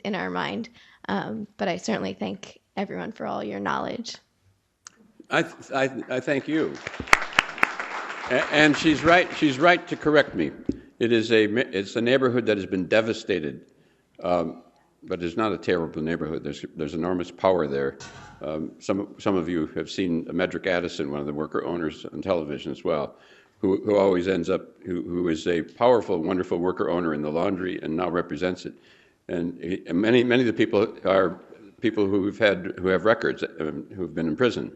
in our mind. But I certainly thank everyone for all your knowledge. I thank you. And she's right. She's right to correct me. It's a neighborhood that has been devastated, but it's not a terrible neighborhood. There's enormous power there. Some of you have seen Medrick Addison, one of the worker owners, on television as well, who always ends up who is a powerful, wonderful worker owner in the laundry and now represents it. And many of the people are people who have records, who've been in prison,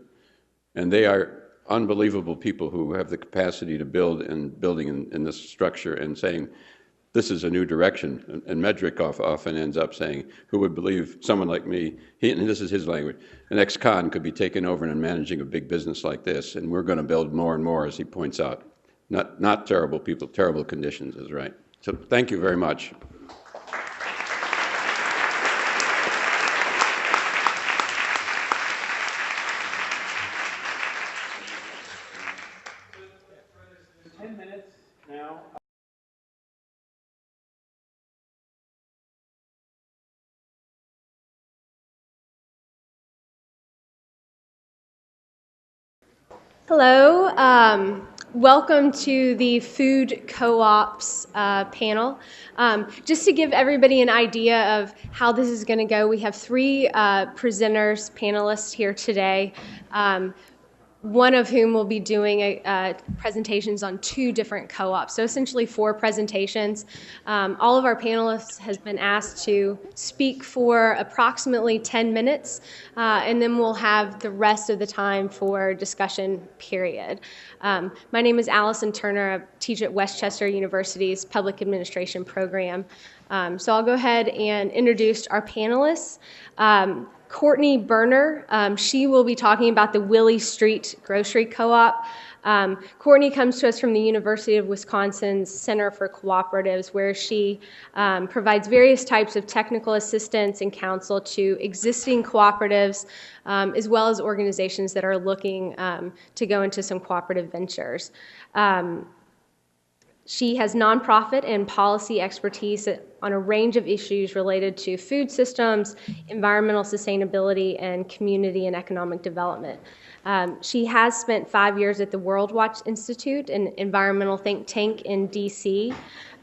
and they are unbelievable people who have the capacity to building in this structure and saying, this is a new direction. And Medrick often ends up saying, who would believe someone like me, and this is his language, an ex-con could be taken over and managing a big business like this, and we're going to build more and more, as he points out. Not terrible people, terrible conditions is right. So thank you very much. Hello, welcome to the Food Co-ops panel. Just to give everybody an idea of how this is going to go, we have three presenters, panelists here today. One of whom will be doing presentations on two different co-ops, so essentially 4 presentations. All of our panelists has been asked to speak for approximately 10 minutes, and then we'll have the rest of the time for discussion period. My name is Allison Turner. I teach at Westchester University's Public Administration program. So I'll go ahead and introduce our panelists. Courtney Berner, she will be talking about the Willie Street Grocery Co-op. Courtney comes to us from the University of Wisconsin's Center for Cooperatives, where she provides various types of technical assistance and counsel to existing cooperatives, as well as organizations that are looking to go into some cooperative ventures. She has nonprofit and policy expertise on a range of issues related to food systems, environmental sustainability, and community and economic development. She has spent 5 years at the World Watch Institute, an environmental think tank in DC,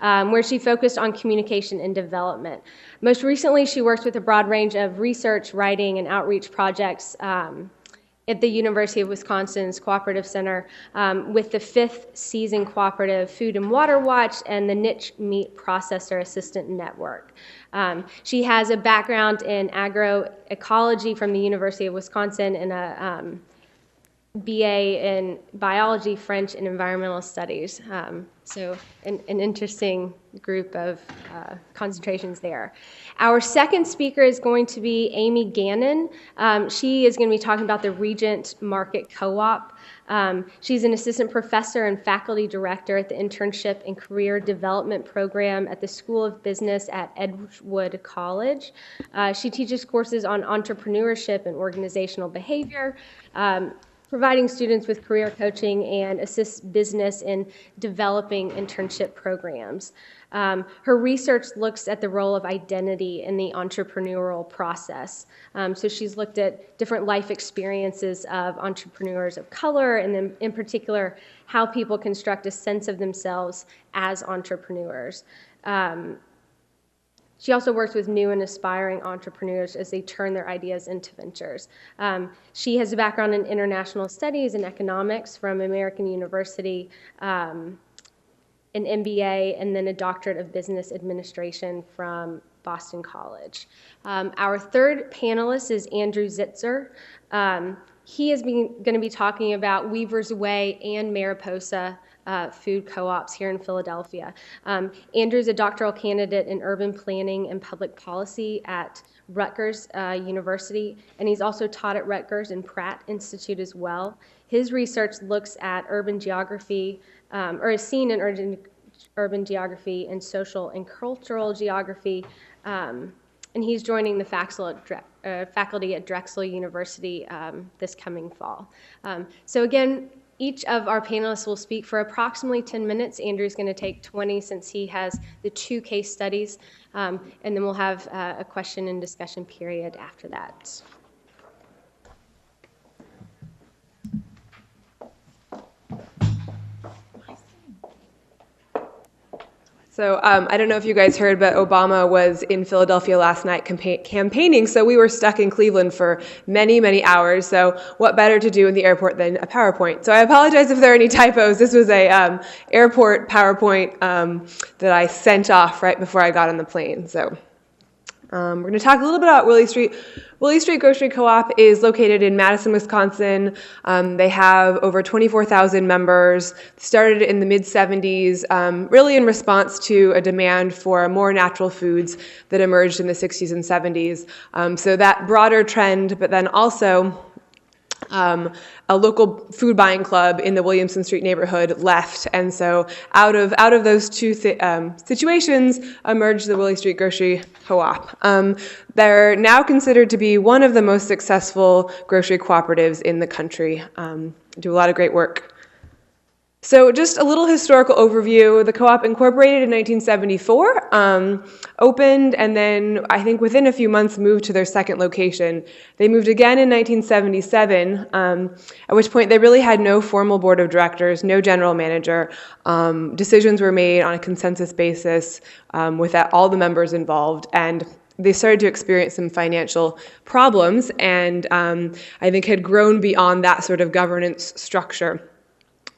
where she focused on communication and development. Most recently, she worked with a broad range of research, writing, and outreach projects at the University of Wisconsin's Cooperative Center with the 5th Season Cooperative Food and Water Watch and the Niche Meat Processor Assistant Network. She has a background in agroecology from the University of Wisconsin and a BA in biology, French, and environmental studies. So an interesting group of concentrations there. Our second speaker is going to be Amy Gannon. She is going to be talking about the Regent Market Co-op. She's an assistant professor and faculty director at the Internship and Career Development Program at the School of Business at Edgewood College. She teaches courses on entrepreneurship and organizational behavior, providing students with career coaching, and assists business in developing internship programs. Her research looks at the role of identity in the entrepreneurial process. So she's looked at different life experiences of entrepreneurs of color, and then in particular, how people construct a sense of themselves as entrepreneurs. She also works with new and aspiring entrepreneurs as they turn their ideas into ventures. She has a background in international studies and economics from American University, an MBA, and then a doctorate of business administration from Boston College. Our third panelist is Andrew Zitzer. He is going to be talking about Weaver's Way and Mariposa food co-ops here in Philadelphia. Andrew's a doctoral candidate in urban planning and public policy at Rutgers University, and he's also taught at Rutgers and Pratt Institute as well. His research looks at urban geography, or is seen in urban geography and social and cultural geography, and he's joining the faculty at Drexel University this coming fall. So again, Each of our panelists will speak for approximately 10 minutes. Andrew's going to take 20 since he has the 2 case studies, and then we'll have a question and discussion period after that. So I don't know if you guys heard, but Obama was in Philadelphia last night campaigning, so we were stuck in Cleveland for many, many hours. So what better to do in the airport than a PowerPoint? So I apologize if there are any typos. This was a airport PowerPoint that I sent off right before I got on the plane. So we're going to talk a little bit about Willie Street. Willie Street Grocery Co-op is located in Madison, Wisconsin. They have over 24,000 members. Started in the mid-'70s, really in response to a demand for more natural foods that emerged in the 60s and 70s. So that broader trend, but then also a local food buying club in the Williamson Street neighborhood left, and so out of those two situations emerged the Willie Street Grocery Co-op. They're now considered to be one of the most successful grocery cooperatives in the country. Do a lot of great work. So just a little historical overview. The co-op incorporated in 1974, opened, and then I think within a few months moved to their second location. They moved again in 1977, at which point they really had no formal board of directors, no general manager. Decisions were made on a consensus basis with all the members involved, and they started to experience some financial problems, and I think had grown beyond that sort of governance structure.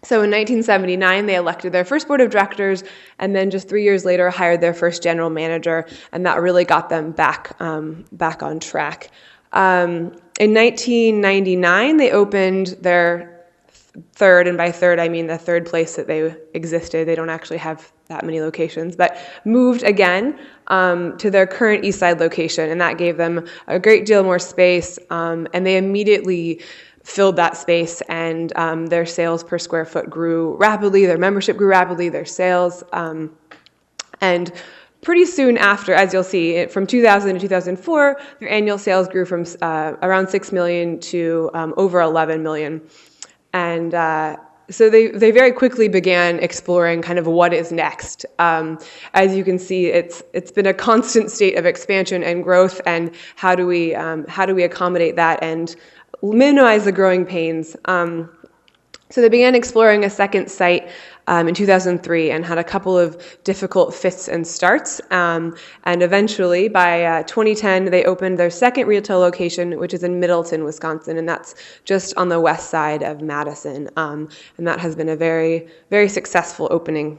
So in 1979, they elected their first board of directors, and then just 3 years later hired their first general manager, and that really got them back on track. In 1999, they opened their third, and by third I mean the third place that they existed. They don't actually have that many locations, but moved again to their current East Side location, and that gave them a great deal more space, and they immediately filled that space, and their sales per square foot grew rapidly, their membership grew rapidly, their sales, and pretty soon after, as you'll see, from 2000 to 2004, their annual sales grew from around 6 million to over 11 million. And so they very quickly began exploring kind of what is next. As you can see, it's been a constant state of expansion and growth, and how do we accommodate that and minimize the growing pains. So they began exploring a second site in 2003 and had a couple of difficult fits and starts. And eventually, by 2010, they opened their second retail location, which is in Middleton, Wisconsin, and that's just on the west side of Madison. And that has been a very, very successful opening.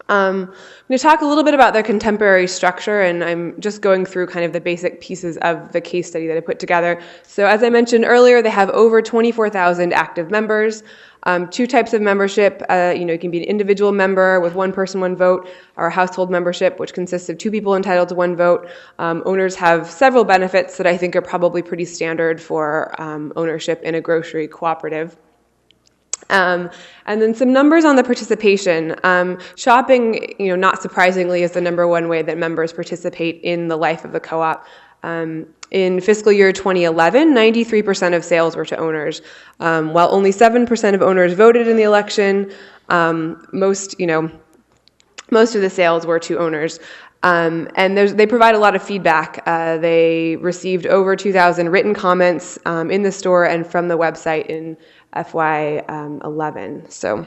I'm going to talk a little bit about their contemporary structure, and I'm just going through kind of the basic pieces of the case study that I put together. So as I mentioned earlier, they have over 24,000 active members. 2 types of membership. You can be an individual member with 1 person, 1 vote, or household membership, which consists of 2 people entitled to 1 vote. Owners have several benefits that I think are probably pretty standard for ownership in a grocery cooperative. And then some numbers on the participation. Shopping, not surprisingly, is the #1 way that members participate in the life of the co-op. In fiscal year 2011, 93% of sales were to owners, while only 7% of owners voted in the election. Most of the sales were to owners. And they provide a lot of feedback. They received over 2,000 written comments in the store and from the website in FY11. So,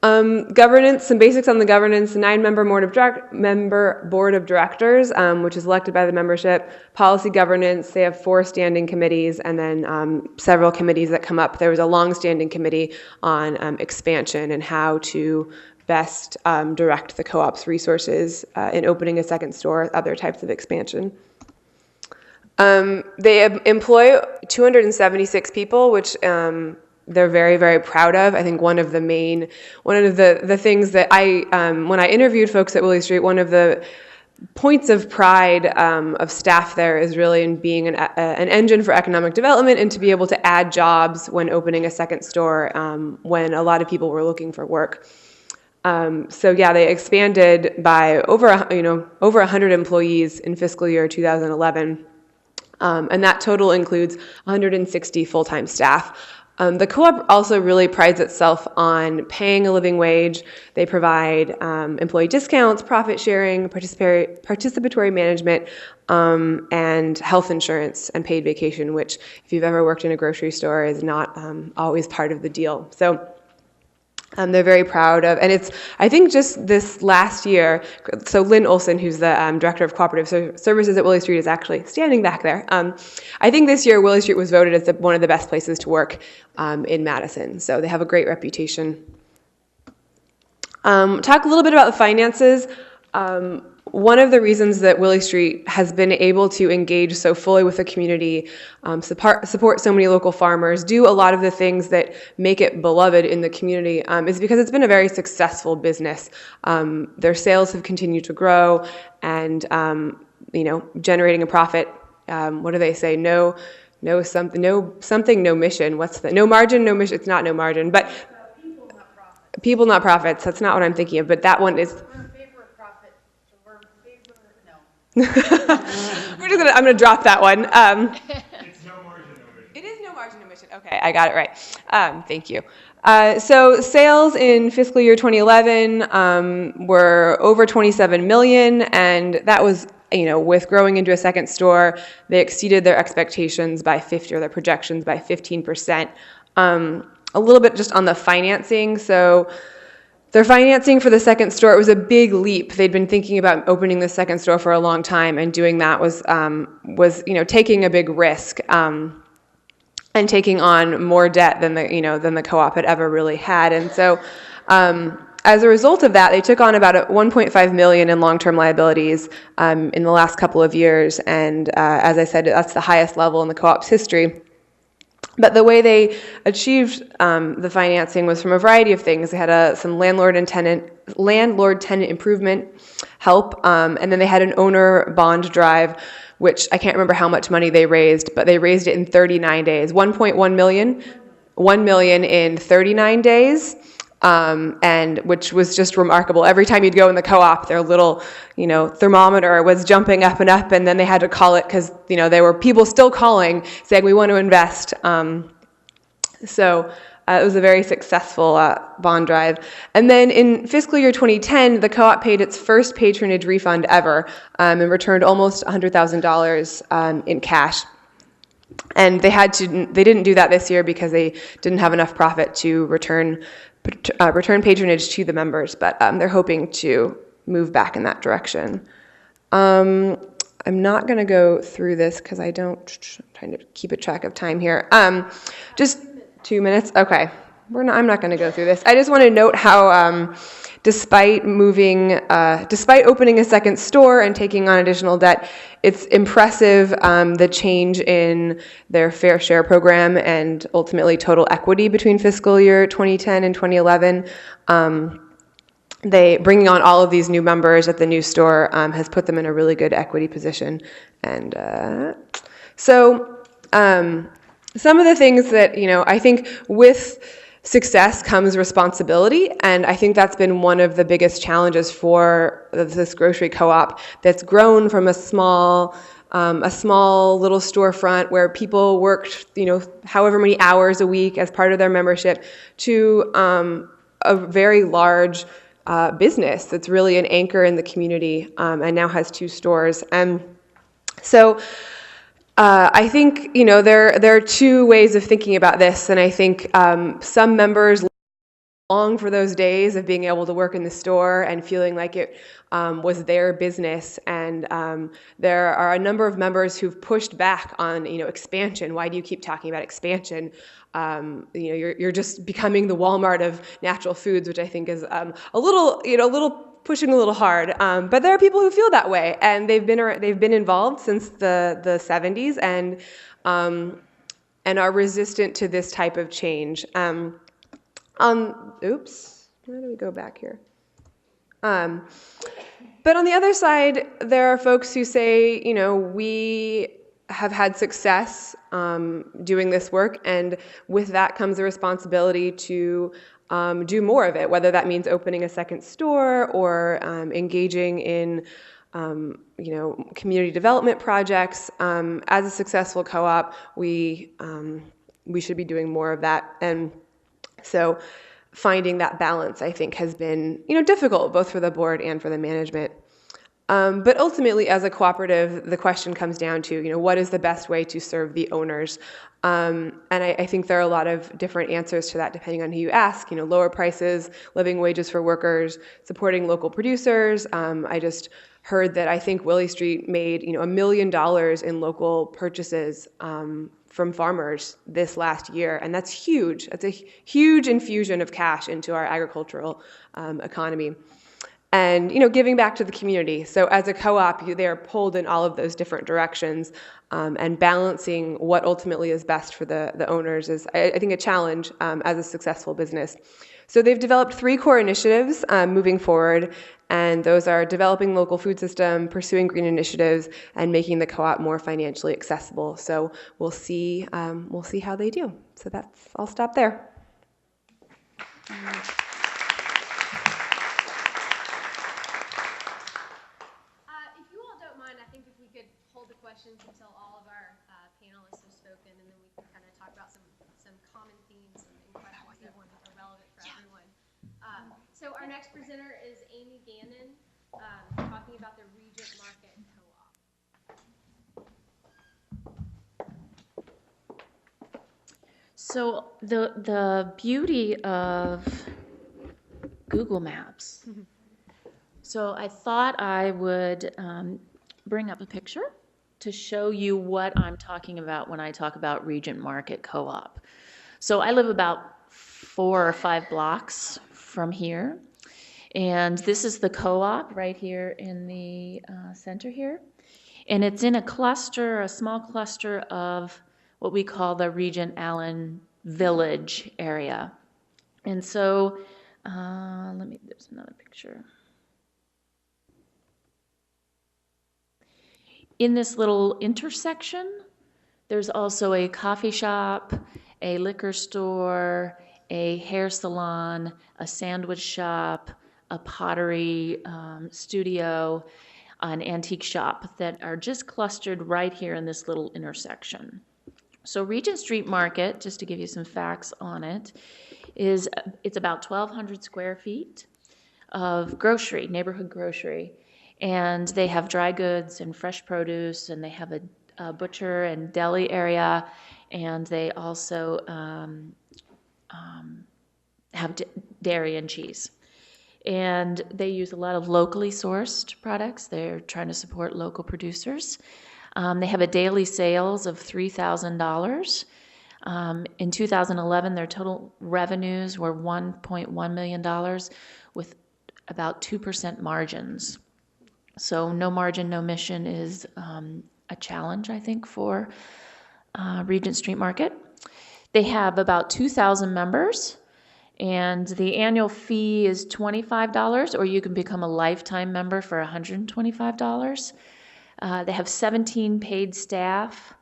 governance, some basics on the governance: 9-member board of directors, which is elected by the membership. Policy governance, they have 4 standing committees, and then several committees that come up. There was a long-standing committee on expansion and how to best direct the co-op's resources in opening a second store, other types of expansion. They employ 276 people, which they're very, very proud of. I think one of the things that when I interviewed folks at Willie Street, one of the points of pride of staff there is really in being an engine for economic development and to be able to add jobs when opening a second store when a lot of people were looking for work. So yeah, they expanded by over 100 employees in fiscal year 2011. And that total includes 160 full-time staff. The co-op also really prides itself on paying a living wage. They provide employee discounts, profit sharing, participatory management, and health insurance and paid vacation, which, if you've ever worked in a grocery store, is not always part of the deal. So they're very proud of, and I think just this last year, so Lynn Olson, who's the Director of Cooperative Services at Willie Street, is actually standing back there. I think this year Willie Street was voted as one of the best places to work in Madison, so they have a great reputation. Talk a little bit about the finances. One of the reasons that Willie Street has been able to engage so fully with the community, support so many local farmers, do a lot of the things that make it beloved in the community, is because it's been a very successful business. Their sales have continued to grow, and generating a profit. What do they say? No mission. What's the no margin, no mission? It's not no margin, but people, not profits. That's not what I'm thinking of. But that one is. I'm gonna drop that one. It's no margin, no mission. It is no margin, no mission. Okay, I got it right. Thank you. So sales in fiscal year 2011 were over 27 million, and that was, with growing into a second store, they exceeded their expectations by 50, or their projections by 15%. A little bit just on the financing. So their financing for the second store, it was a big leap. They'd been thinking about opening the second store for a long time, and doing that was taking a big risk, and taking on more debt than the co-op had ever really had. And so, as a result of that, they took on about $1.5 million in long-term liabilities in the last couple of years. And as I said, that's the highest level in the co-op's history. But the way they achieved the financing was from a variety of things. They had some landlord-tenant improvement help, and then they had an owner bond drive, which I can't remember how much money they raised, but they raised it in 39 days. 1.1 million, 1 million in 39 days, and which was just remarkable. Every time you'd go in the co-op, their little, thermometer was jumping up and up, and then they had to call it because, there were people still calling saying, we want to invest. So it was a very successful bond drive. And then in fiscal year 2010, the co-op paid its first patronage refund ever, and returned almost $100,000 in cash. And they didn't do that this year because they didn't have enough profit to return patronage to the members, but they're hoping to move back in that direction. I'm not going to go through this because I'm trying to keep a track of time here. Just 2 minutes? Okay. I'm not going to go through this. I just want to note how, despite opening a second store and taking on additional debt, it's impressive the change in their fair share program and ultimately total equity between fiscal year 2010 and 2011. They bringing on all of these new members at the new store has put them in a really good equity position. And so some of the things that, I think with success comes responsibility, and I think that's been one of the biggest challenges for this grocery co-op that's grown from a small little storefront where people worked, however many hours a week as part of their membership, to a very large business that's really an anchor in the community, and now has 2 stores. And so I think, there are 2 ways of thinking about this, and I think some members long for those days of being able to work in the store and feeling like it was their business. And there are a number of members who've pushed back on, expansion. Why do you keep talking about expansion? You're just becoming the Walmart of natural foods, which I think is a little pushing a little hard. But there are people who feel that way, and they've been involved since the 70s, and are resistant to this type of change. Oops, where do we go back here? But on the other side, there are folks who say, we have had success doing this work, and with that comes a responsibility to do more of it, whether that means opening a second store or engaging in community development projects. As a successful co-op, we should be doing more of that. And so finding that balance, I think, has been, difficult both for the board and for the management. But ultimately, as a cooperative, the question comes down to, what is the best way to serve the owners? And I think there are a lot of different answers to that depending on who you ask. Lower prices, living wages for workers, supporting local producers. I just heard that I think Willie Street made, $1 million in local purchases from farmers this last year, and that's huge. That's a huge infusion of cash into our agricultural economy. And, giving back to the community. So as a co-op, they are pulled in all of those different directions, and balancing what ultimately is best for the owners is, I think, a challenge as a successful business. So they've developed 3 core initiatives moving forward, and those are developing local food system, pursuing green initiatives, and making the co-op more financially accessible. So we'll see how they do. So I'll stop there. Questions until all of our panelists have spoken, and then we can kind of talk about some common themes and questions that are relevant for everyone. So our next presenter is Amy Gannon, talking about the Regent Market Co-op. So the beauty of Google Maps. So I thought I would bring up a picture to show you what I'm talking about when I talk about Regent Market Co-op. So I live about 4 or 5 blocks from here, and this is the co-op right here in the center here, and it's in a small cluster of what we call the Regent Allen Village area. And so, there's another picture. In this little intersection, there's also a coffee shop, a liquor store, a hair salon, a sandwich shop, a pottery studio, an antique shop that are just clustered right here in this little intersection. So Regent Street Market, just to give you some facts on it, it's about 1,200 square feet of neighborhood grocery. And they have dry goods and fresh produce, and they have a butcher and deli area, and they also have dairy and cheese. And they use a lot of locally sourced products. They're trying to support local producers. They have a daily sales of $3,000. In 2011, their total revenues were $1.1 million with about 2% margins. So no margin, no mission is a challenge, I think, for Regent Street Market. They have about 2,000 members, and the annual fee is $25, or you can become a lifetime member for $125. They have 17 paid staff.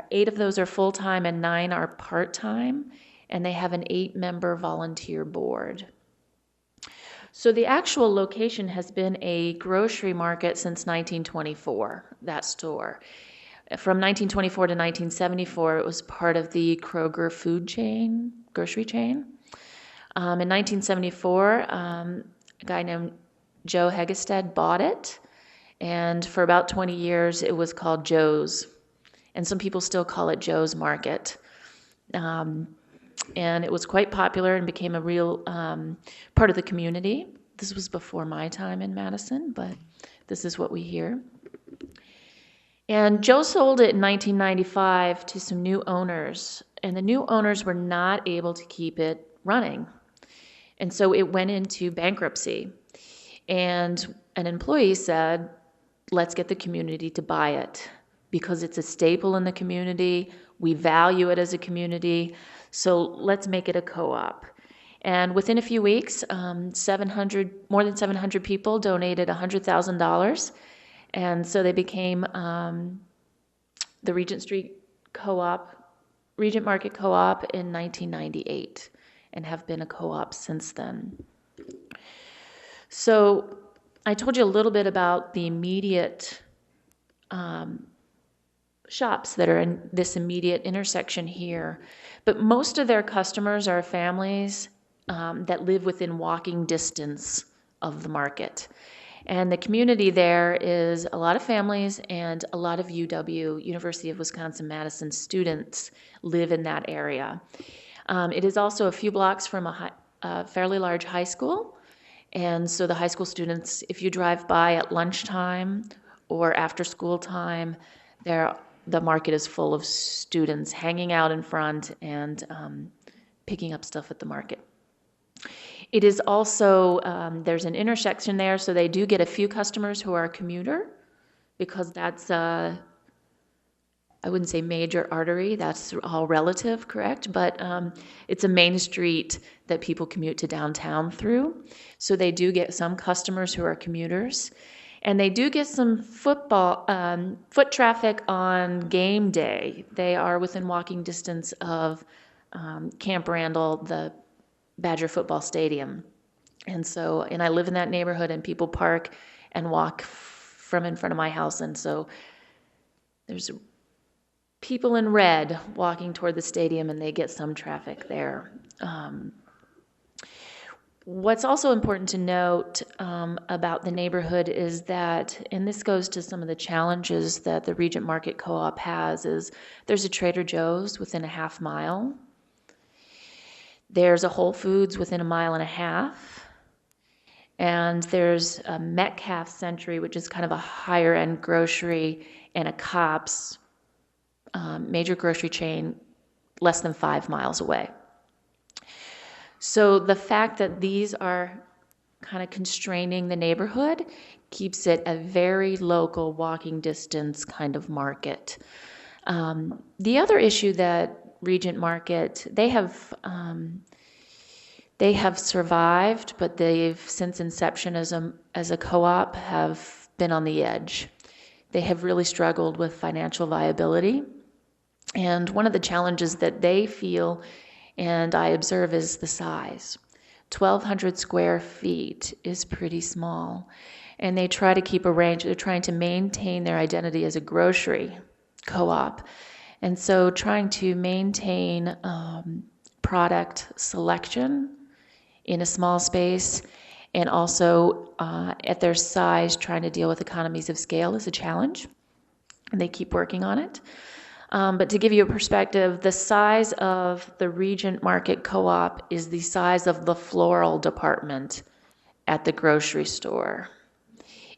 8 of those are full-time and 9 are part-time, and they have an 8-member volunteer board. So the actual location has been a grocery market since 1924, that store. From 1924 to 1974, it was part of the Kroger grocery chain. In 1974, a guy named Joe Hegestad bought it, and for about 20 years, it was called Joe's. And some people still call it Joe's Market. And it was quite popular and became a real part of the community. This was before my time in Madison, but this is what we hear. And Joe sold it in 1995 to some new owners, and the new owners were not able to keep it running. And so it went into bankruptcy. And an employee said, let's get the community to buy it because it's a staple in the community. We value it as a community. So let's make it a co-op. And within a few weeks, more than 700 people donated $100,000. And so they became the Regent Market Co-op in 1998 and have been a co-op since then. So I told you a little bit about the immediate shops that are in this immediate intersection here, but most of their customers are families that live within walking distance of the market. And the community there is a lot of families and a lot of UW, University of Wisconsin-Madison students live in that area. It is also a few blocks from a fairly large high school. And so the high school students, if you drive by at lunchtime or after school time, the market is full of students hanging out in front and picking up stuff at the market. It is also, there's an intersection there, so they do get a few customers who are a commuter, because that's, I wouldn't say major artery, that's all relative, correct? But it's a main street that people commute to downtown through. So they do get some customers who are commuters. And they do get some foot traffic on game day. They are within walking distance of Camp Randall, the Badger football stadium. And I live in that neighborhood, and people park and walk from in front of my house. And so there's people in red walking toward the stadium, and they get some traffic there. What's also important to note about the neighborhood is that, and this goes to some of the challenges that the Regent Market Co-op has, is there's a Trader Joe's within a half mile. There's a Whole Foods within a mile and a half. And there's a Metcalf Century, which is kind of a higher end grocery, and a Kopp's major grocery chain less than 5 miles away. So the fact that these are kind of constraining the neighborhood keeps it a very local walking distance kind of market. The other issue that Regent Market, they have survived, but they've, since inception as a co-op, have been on the edge. They have really struggled with financial viability. And one of the challenges that they feel, and I observe, is the size. 1,200 square feet is pretty small. And they try to keep a range. They're trying to maintain their identity as a grocery co-op. And so trying to maintain product selection in a small space, and also at their size, trying to deal with economies of scale is a challenge. And they keep working on it. But to give you a perspective, the size of the Regent Market Co-op is the size of the floral department at the grocery store.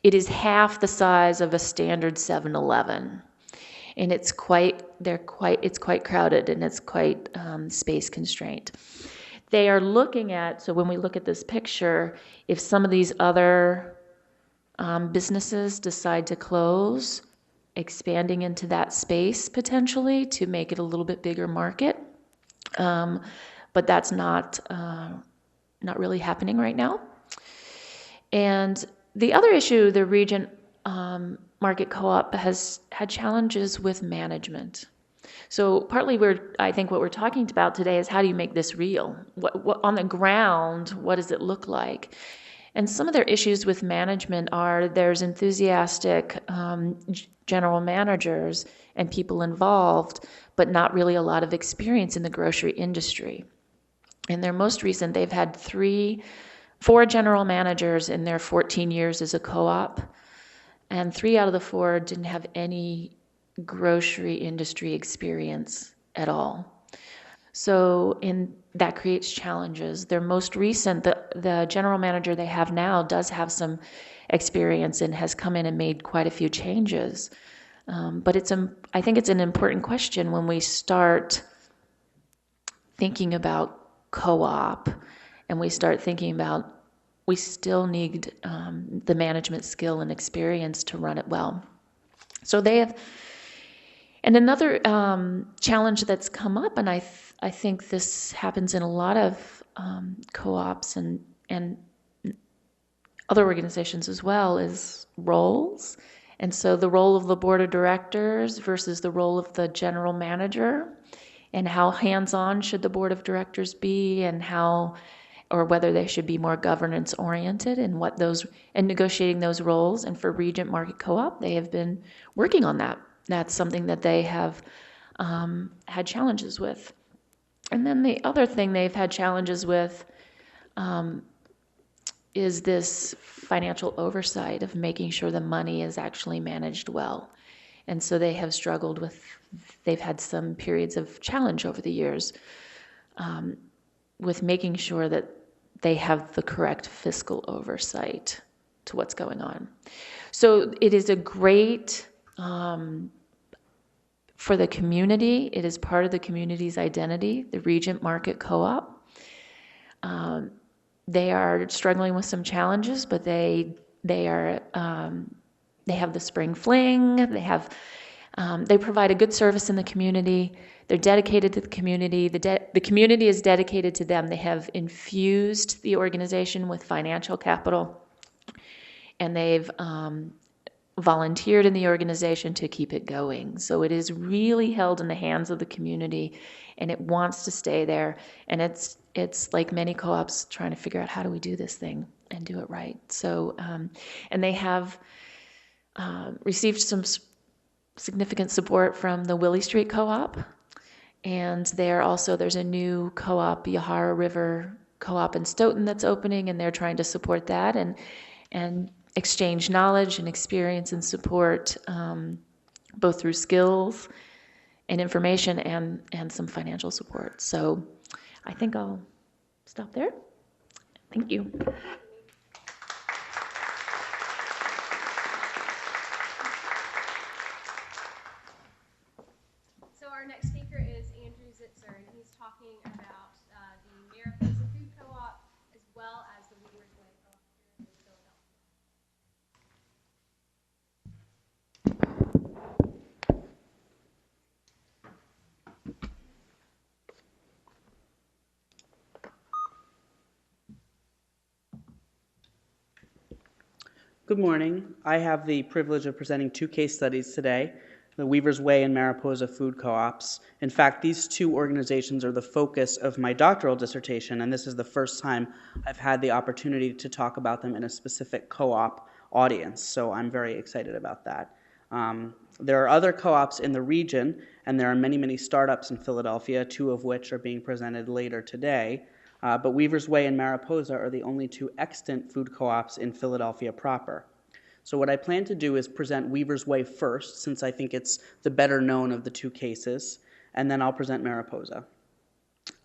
It is half the size of a standard 7-Eleven. And it's quite crowded, and it's quite space constrained. They are looking at, so when we look at this picture, if some of these other businesses decide to close, expanding into that space potentially to make it a little bit bigger market. But that's not really happening right now. And the other issue, the Regent Market Co-op has had challenges with management. So partly I think what we're talking about today is, how do you make this real? What on the ground, what does it look like? And some of their issues with management are, there's enthusiastic general managers and people involved, but not really a lot of experience in the grocery industry. In their most recent, they've had 4 general managers in their 14 years as a co-op, and 3 out of the 4 didn't have any grocery industry experience at all. So that creates challenges. Their most recent, the general manager they have now does have some experience and has come in and made quite a few changes. But I think it's an important question when we start thinking about co-op, and we start thinking about, we still need the management skill and experience to run it well. So they have, and another challenge that's come up, and I think this happens in a lot of co-ops and other organizations as well, is roles. And so the role of the board of directors versus the role of the general manager, and how hands-on should the board of directors be, and how or whether they should be more governance oriented and negotiating those roles. And for Regent Market Co-op, they have been working on that. That's something that they have had challenges with. And then the other thing they've had challenges with is this financial oversight of making sure the money is actually managed well. And so they have struggled with, they've had some periods of challenge over the years with making sure that they have the correct fiscal oversight to what's going on. So it is a great, for the community, it is part of the community's identity, the Regent Market Co-op. They are struggling with some challenges, but they have the spring fling. They provide a good service in the community. They're dedicated to the community. The community is dedicated to them. They have infused the organization with financial capital, and they've volunteered in the organization to keep it going. So it is really held in the hands of the community, and it wants to stay there. And it's like many co-ops trying to figure out, how do we do this thing and do it right? So, and they have received some significant support from the Willie Street Co-op, and there's a new co-op, Yahara River Co-op in Stoughton, that's opening, and they're trying to support that and exchange knowledge and experience and support, both through skills and information and some financial support. So I think I'll stop there. Thank you. So our next speaker is Andrew Zitzer, and he's talking about the Mariposa Food Co-op as well as the Weaver's Way Co-op here in Philadelphia. Good morning. I have the privilege of presenting two case studies today, the Weaver's Way and Mariposa Food Co-ops. In fact, these two organizations are the focus of my doctoral dissertation, and this is the first time I've had the opportunity to talk about them in a specific co-op audience, so I'm very excited about that. There are other co-ops in the region, and there are many, many startups in Philadelphia, two of which are being presented later today. But Weaver's Way and Mariposa are the only two extant food co-ops in Philadelphia proper. So what I plan to do is present Weaver's Way first, since I think it's the better known of the two cases, and then I'll present Mariposa.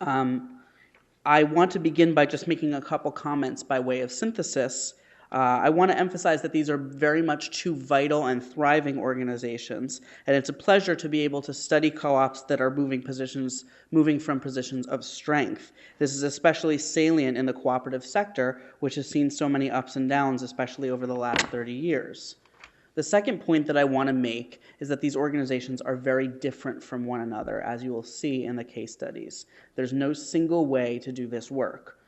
I want to begin by just making a couple comments by way of synthesis. I want to emphasize that these are very much two vital and thriving organizations, and it's a pleasure to be able to study co-ops that are moving from positions of strength. This is especially salient in the cooperative sector, which has seen so many ups and downs, especially over the last 30 years. The second point that I want to make is that these organizations are very different from one another, as you will see in the case studies. There's no single way to do this work.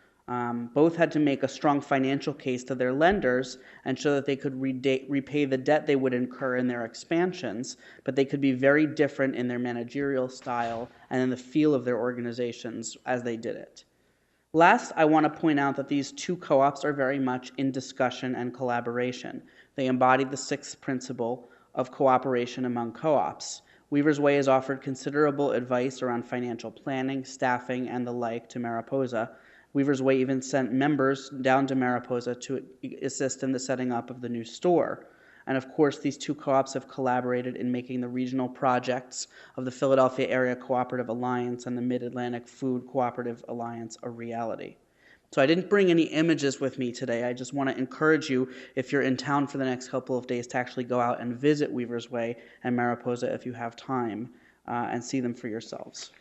Both had to make a strong financial case to their lenders and show that they could repay the debt they would incur in their expansions, but they could be very different in their managerial style and in the feel of their organizations as they did it. Last, I want to point out that these two co-ops are very much in discussion and collaboration. They embody the sixth principle of cooperation among co-ops. Weaver's Way has offered considerable advice around financial planning, staffing, and the like to Mariposa. Weaver's Way even sent members down to Mariposa to assist in the setting up of the new store. And of course, these two co-ops have collaborated in making the regional projects of the Philadelphia Area Cooperative Alliance and the Mid-Atlantic Food Cooperative Alliance a reality. So I didn't bring any images with me today. I just want to encourage you, if you're in town for the next couple of days, to actually go out and visit Weaver's Way and Mariposa if you have time, and see them for yourselves.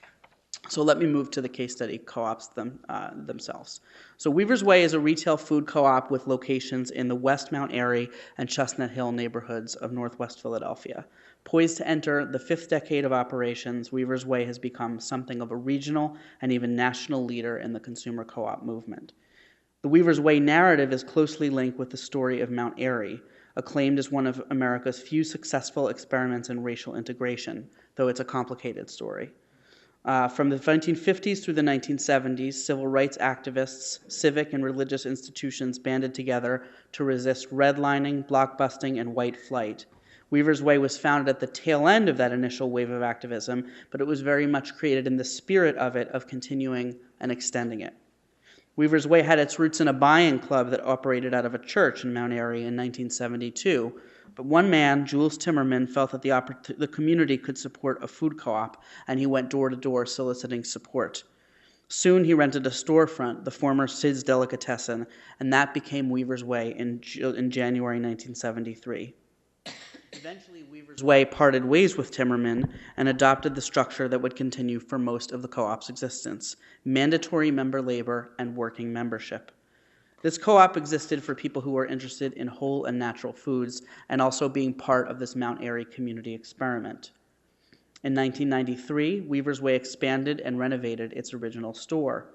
So let me move to the case study co-ops themselves. So Weaver's Way is a retail food co-op with locations in the West Mount Airy and Chestnut Hill neighborhoods of Northwest Philadelphia. Poised to enter the fifth decade of operations, Weaver's Way has become something of a regional and even national leader in the consumer co-op movement. The Weaver's Way narrative is closely linked with the story of Mount Airy, acclaimed as one of America's few successful experiments in racial integration, though it's a complicated story. From the 1950s through the 1970s, civil rights activists, civic and religious institutions banded together to resist redlining, blockbusting, and white flight. Weaver's Way was founded at the tail end of that initial wave of activism, but it was very much created in the spirit of it, of continuing and extending it. Weaver's Way had its roots in a buy-in club that operated out of a church in Mount Airy in 1972. But one man, Jules Timmerman, felt that the community could support a food co-op, and he went door to door soliciting support. Soon he rented a storefront, the former Sid's Delicatessen, and that became Weaver's Way in January 1973. Eventually, Weaver's Way parted ways with Timmerman and adopted the structure that would continue for most of the co-op's existence: mandatory member labor and working membership. This co-op existed for people who were interested in whole and natural foods and also being part of this Mount Airy community experiment. In 1993, Weaver's Way expanded and renovated its original store.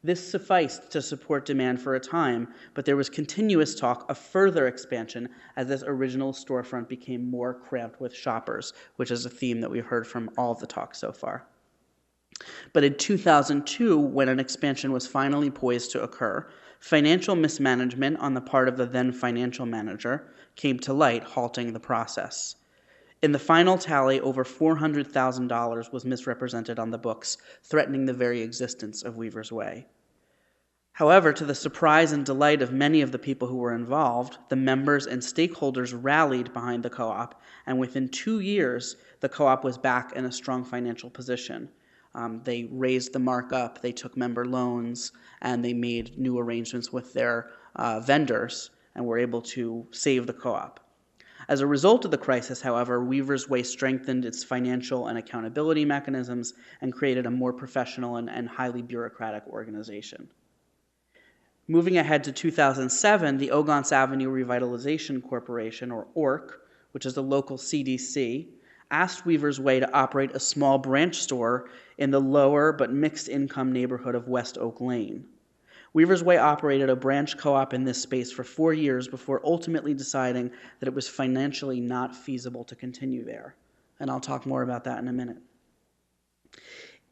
This sufficed to support demand for a time, but there was continuous talk of further expansion as this original storefront became more cramped with shoppers, which is a theme that we've heard from all of the talks so far. But in 2002, when an expansion was finally poised to occur, financial mismanagement on the part of the then financial manager came to light, halting the process. In the final tally, over $400,000 was misrepresented on the books, threatening the very existence of Weaver's Way. However, to the surprise and delight of many of the people who were involved, the members and stakeholders rallied behind the co-op, and within 2 years, the co-op was back in a strong financial position. They raised the markup, they took member loans, and they made new arrangements with their vendors and were able to save the co-op. As a result of the crisis, however, Weaver's Way strengthened its financial and accountability mechanisms and created a more professional and highly bureaucratic organization. Moving ahead to 2007, the Ogontz Avenue Revitalization Corporation, or ORC, which is the local CDC, asked Weaver's Way to operate a small branch store in the lower but mixed-income neighborhood of West Oak Lane. Weaver's Way operated a branch co-op in this space for 4 years before ultimately deciding that it was financially not feasible to continue there. And I'll talk more about that in a minute.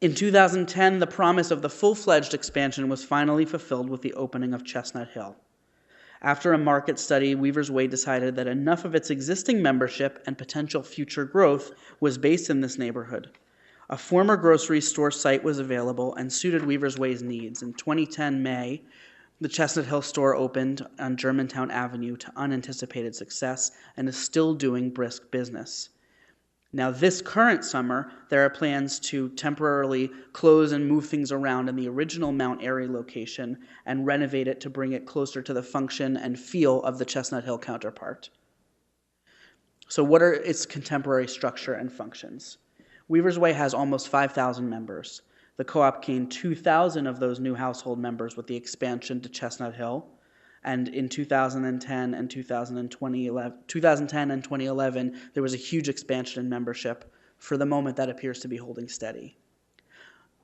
In 2010, the promise of the full-fledged expansion was finally fulfilled with the opening of Chestnut Hill. After a market study, Weaver's Way decided that enough of its existing membership and potential future growth was based in this neighborhood. A former grocery store site was available and suited Weaver's Way's needs. In 2010 May, the Chestnut Hill store opened on Germantown Avenue to unanticipated success and is still doing brisk business. Now, this current summer, there are plans to temporarily close and move things around in the original Mount Airy location and renovate it to bring it closer to the function and feel of the Chestnut Hill counterpart. So what are its contemporary structure and functions? Weaver's Way has almost 5,000 members. The co-op gained 2,000 of those new household members with the expansion to Chestnut Hill. And in 2010 and 2011, there was a huge expansion in membership. For the moment, that appears to be holding steady.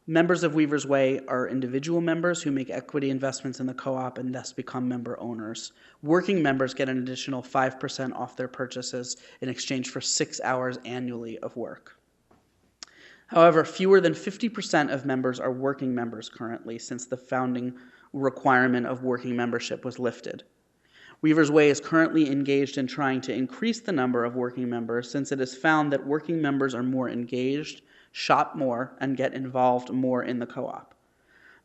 Members of Weaver's Way are individual members who make equity investments in the co-op and thus become member owners. Working members get an additional 5% off their purchases in exchange for 6 hours annually of work. However, fewer than 50% of members are working members currently since the founding requirement of working membership was lifted. Weaver's Way is currently engaged in trying to increase the number of working members since it has found that working members are more engaged, shop more, and get involved more in the co-op.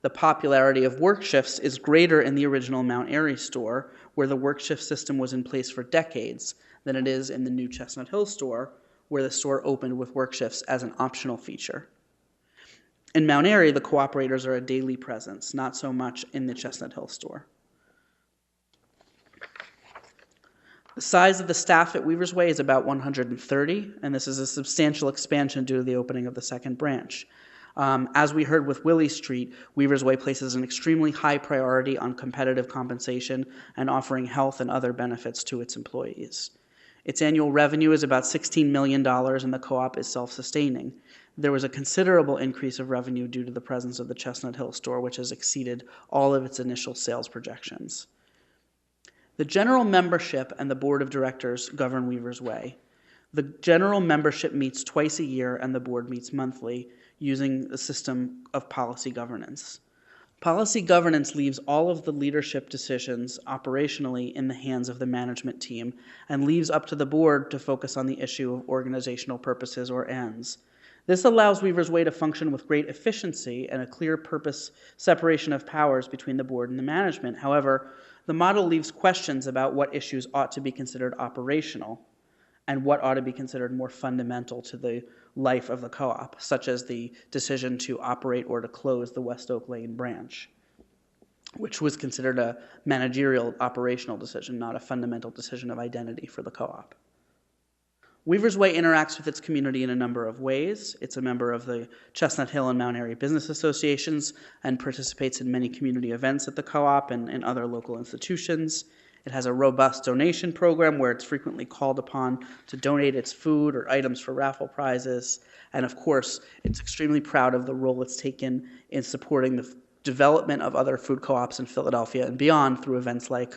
The popularity of work shifts is greater in the original Mount Airy store, where the work shift system was in place for decades, than it is in the new Chestnut Hill store, where the store opened with work shifts as an optional feature. In Mount Airy, the cooperators are a daily presence, not so much in the Chestnut Hill store. The size of the staff at Weaver's Way is about 130, and this is a substantial expansion due to the opening of the second branch. As we heard with Willie Street, Weaver's Way places an extremely high priority on competitive compensation and offering health and other benefits to its employees. Its annual revenue is about $16 million, and the co-op is self-sustaining. There was a considerable increase of revenue due to the presence of the Chestnut Hill store, which has exceeded all of its initial sales projections. The general membership and the board of directors govern Weaver's Way. The general membership meets twice a year, and the board meets monthly. using a system of policy governance. Policy governance leaves all of the leadership decisions operationally in the hands of the management team and leaves up to the board to focus on the issue of organizational purposes or ends. This allows Weaver's Way to function with great efficiency and a clear purpose separation of powers between the board and the management. However, the model leaves questions about what issues ought to be considered operational and what ought to be considered more fundamental to the life of the co-op, such as the decision to operate or to close the West Oak Lane branch, which was considered a managerial operational decision, not a fundamental decision of identity for the co-op. Weaver's Way interacts with its community in a number of ways. It's a member of the Chestnut Hill and Mount Airy Business Associations and participates in many community events at the co-op and other local institutions. It has a robust donation program where it's frequently called upon to donate its food or items for raffle prizes. And of course, it's extremely proud of the role it's taken in supporting the development of other food co-ops in Philadelphia and beyond through events like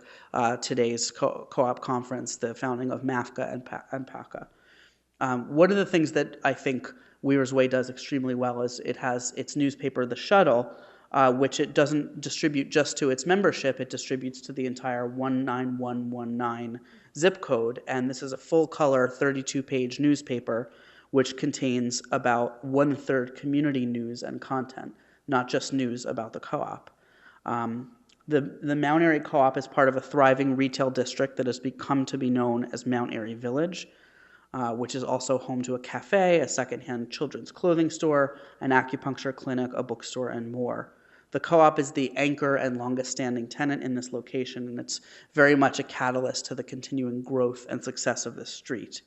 today's co-op conference, the founding of MAFCA and PACA. One of the things that I think Weaver's Way does extremely well is it has its newspaper, The Shuttle, which it doesn't distribute just to its membership, it distributes to the entire 19119 zip code. And this is a full-color, 32-page newspaper, which contains about 1/3 community news and content, not just news about the co-op. The Mount Airy Co-op is part of a thriving retail district that has become to be known as Mount Airy Village, which is also home to a cafe, a secondhand children's clothing store, an acupuncture clinic, a bookstore, and more. The co-op is the anchor and longest-standing tenant in this location, and it's very much a catalyst to the continuing growth and success of this street.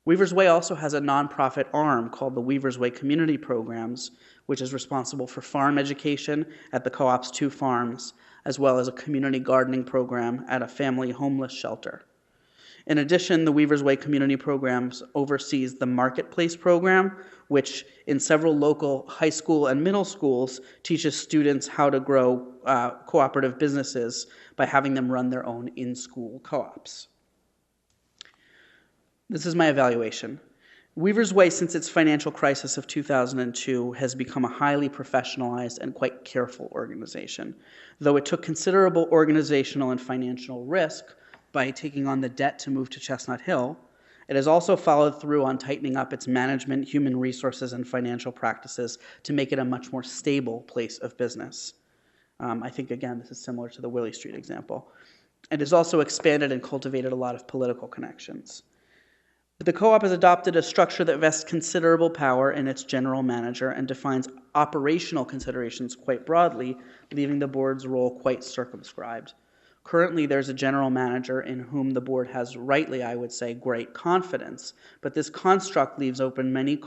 Weaver's Way also has a nonprofit arm called the Weaver's Way Community Programs, which is responsible for farm education at the co-op's 2 farms, as well as a community gardening program at a family homeless shelter. In addition, the Weaver's Way Community Programs oversees the Marketplace program, which in several local high school and middle schools teaches students how to grow cooperative businesses by having them run their own in-school co-ops. This is my evaluation. Weaver's Way, since its financial crisis of 2002, has become a highly professionalized and quite careful organization. Though it took considerable organizational and financial risk by taking on the debt to move to Chestnut Hill, it has also followed through on tightening up its management, human resources, and financial practices to make it a much more stable place of business. I think, again, this is similar to the Willie Street example. It has also expanded and cultivated a lot of political connections. The co-op has adopted a structure that vests considerable power in its general manager and defines operational considerations quite broadly, leaving the board's role quite circumscribed. Currently, there's a general manager in whom the board has, rightly, I would say, great confidence, but this construct leaves open many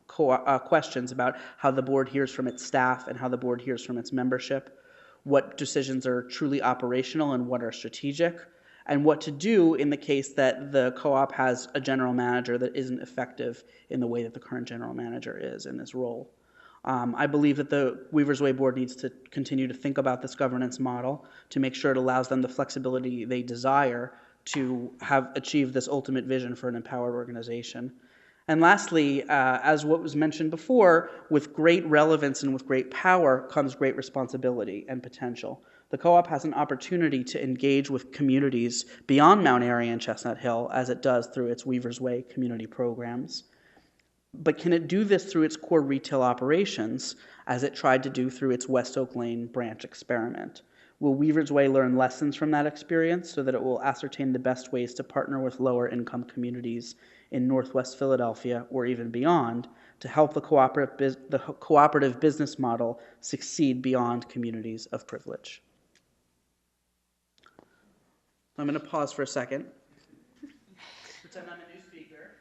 questions about how the board hears from its staff and how the board hears from its membership, what decisions are truly operational and what are strategic, and what to do in the case that the co-op has a general manager that isn't effective in the way that the current general manager is in this role. I believe that the Weaver's Way board needs to continue to think about this governance model to make sure it allows them the flexibility they desire to have achieved this ultimate vision for an empowered organization. And lastly, as what was mentioned before, with great relevance and with great power comes great responsibility and potential. The co-op has an opportunity to engage with communities beyond Mount Airy and Chestnut Hill, as it does through its Weaver's Way community programs. But can it do this through its core retail operations, as it tried to do through its West Oak Lane branch experiment? Will Weaver's Way learn lessons from that experience so that it will ascertain the best ways to partner with lower income communities in Northwest Philadelphia or even beyond to help the cooperative business model succeed beyond communities of privilege? I'm going to pause for a second. Pretend I'm a new speaker.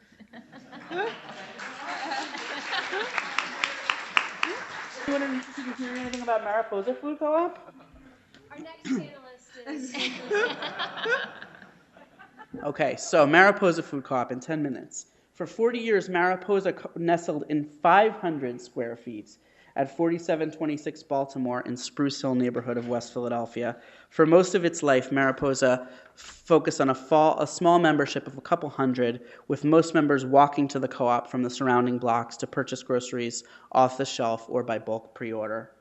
Anyone interested in hearing anything about Mariposa Food Co-op? Our next panelist is... Okay, so Mariposa Food Co-op in 10 minutes. For 40 years, Mariposa nestled in 500 square feet at 4726 Baltimore in Spruce Hill neighborhood of West Philadelphia. For most of its life, Mariposa focused on a small membership of a couple hundred, with most members walking to the co-op from the surrounding blocks to purchase groceries off the shelf or by bulk pre-order.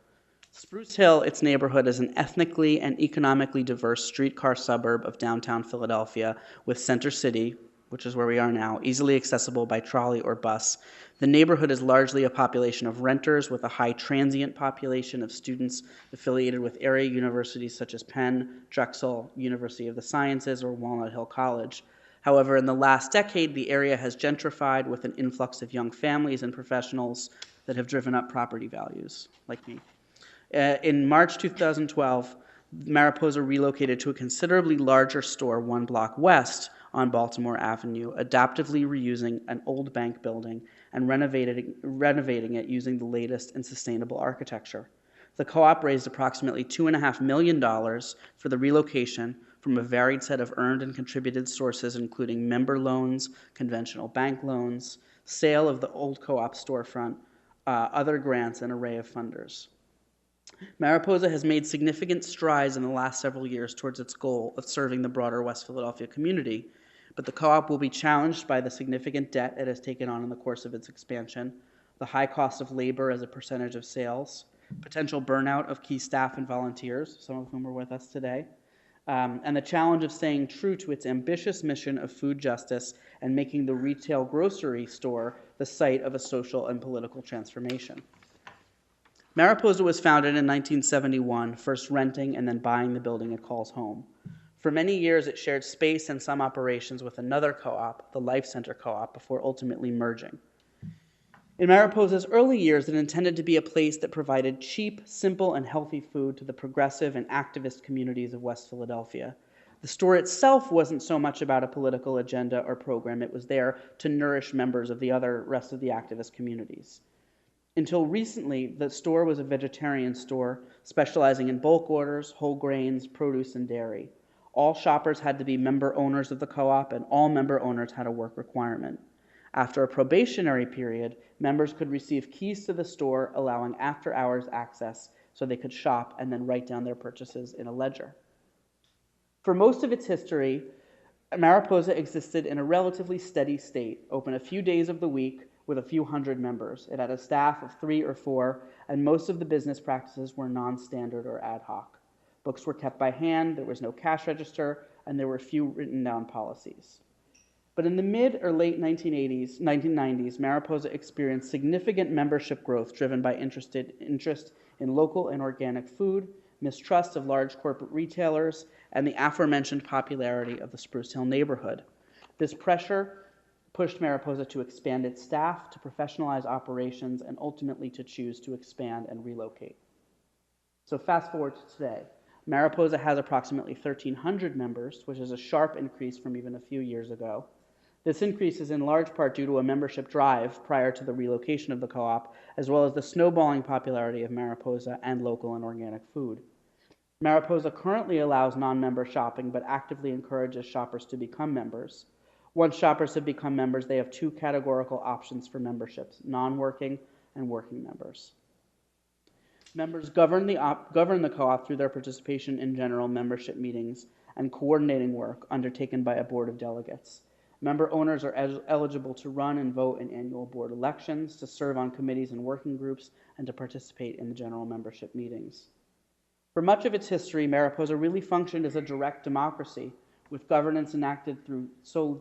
Spruce Hill, its neighborhood, is an ethnically and economically diverse streetcar suburb of downtown Philadelphia, with Center City, which is where we are now, easily accessible by trolley or bus. The neighborhood is largely a population of renters, with a high transient population of students affiliated with area universities such as Penn, Drexel, University of the Sciences, or Walnut Hill College. However, in the last decade, the area has gentrified with an influx of young families and professionals that have driven up property values, like me. In March 2012, Mariposa relocated to a considerably larger store 1 block west on Baltimore Avenue, adaptively reusing an old bank building and renovating it using the latest in sustainable architecture. The co-op raised approximately $2.5 million for the relocation from a varied set of earned and contributed sources, including member loans, conventional bank loans, sale of the old co-op storefront, other grants, and an array of funders. Mariposa has made significant strides in the last several years towards its goal of serving the broader West Philadelphia community, but the co-op will be challenged by the significant debt it has taken on in the course of its expansion, the high cost of labor as a percentage of sales, potential burnout of key staff and volunteers, some of whom are with us today, and the challenge of staying true to its ambitious mission of food justice and making the retail grocery store the site of a social and political transformation. Mariposa was founded in 1971, first renting and then buying the building it calls home. For many years, it shared space and some operations with another co-op, the Life Center Co-op, before ultimately merging. In Mariposa's early years, it intended to be a place that provided cheap, simple, and healthy food to the progressive and activist communities of West Philadelphia. The store itself wasn't so much about a political agenda or program. It was there to nourish members of the rest of the activist communities. Until recently, the store was a vegetarian store specializing in bulk orders, whole grains, produce, and dairy. All shoppers had to be member owners of the co-op, and all member owners had a work requirement. After a probationary period, members could receive keys to the store, allowing after-hours access so they could shop and then write down their purchases in a ledger. For most of its history, Mariposa existed in a relatively steady state, open a few days of the week, with a few hundred members. It had a staff of 3 or 4, and most of the business practices were non-standard or ad hoc. Books were kept by hand, there was no cash register, and there were few written down policies. But in the mid or late 1990s, Mariposa experienced significant membership growth driven by interest in local and organic food, mistrust of large corporate retailers, and the aforementioned popularity of the Spruce Hill neighborhood. This pressure pushed Mariposa to expand its staff, to professionalize operations, and ultimately to choose to expand and relocate. So fast forward to today. Mariposa has approximately 1,300 members, which is a sharp increase from even a few years ago. This increase is in large part due to a membership drive prior to the relocation of the co-op, as well as the snowballing popularity of Mariposa and local and organic food. Mariposa currently allows non-member shopping, but actively encourages shoppers to become members. Once shoppers have become members, they have 2 categorical options for memberships: non-working and working members. Members govern the co-op through their participation in general membership meetings and coordinating work undertaken by a board of delegates. Member owners are eligible to run and vote in annual board elections, to serve on committees and working groups, and to participate in the general membership meetings. For much of its history, Mariposa really functioned as a direct democracy, with governance enacted through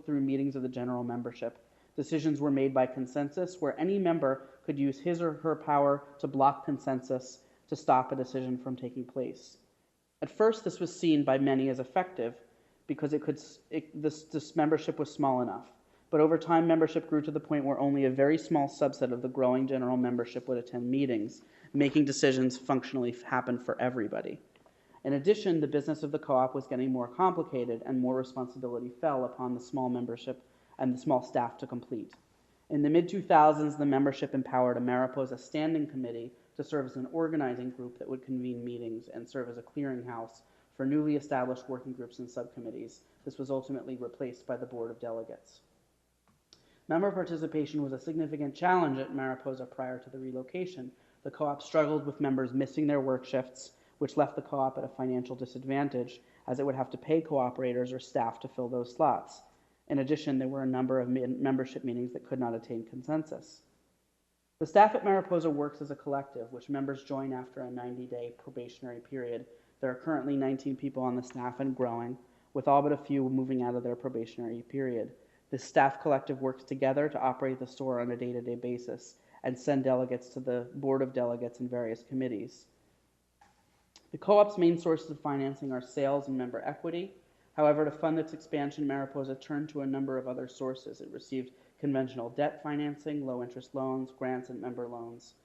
meetings of the general membership. Decisions were made by consensus, where any member could use his or her power to block consensus to stop a decision from taking place. At first, this was seen by many as effective because this membership was small enough. But over time, membership grew to the point where only a very small subset of the growing general membership would attend meetings, making decisions functionally happen for everybody. In addition, the business of the co-op was getting more complicated, and more responsibility fell upon the small membership and the small staff to complete. In the mid-2000s, the membership empowered a Mariposa Standing Committee to serve as an organizing group that would convene meetings and serve as a clearinghouse for newly established working groups and subcommittees. This was ultimately replaced by the Board of Delegates. Member participation was a significant challenge at Mariposa prior to the relocation. The co-op struggled with members missing their work shifts, which left the co-op at a financial disadvantage, as it would have to pay cooperators or staff to fill those slots. In addition, there were a number of membership meetings that could not attain consensus. The staff at Mariposa works as a collective, which members join after a 90-day probationary period. There are currently 19 people on the staff and growing, with all but a few moving out of their probationary period. This staff collective works together to operate the store on a day-to-day basis and send delegates to the board of delegates and various committees. The co-op's main sources of financing are sales and member equity. However, to fund its expansion, Mariposa turned to a number of other sources. It received conventional debt financing, low-interest loans, grants, and member loans.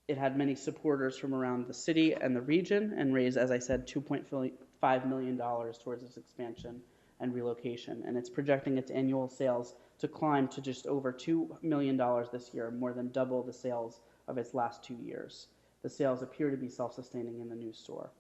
It had many supporters from around the city and the region and raised, as I said, $2.5 million towards its expansion and relocation. And it's projecting its annual sales to climb to just over $2 million this year, more than double the sales of its last 2 years. The sales appear to be self-sustaining in the new store.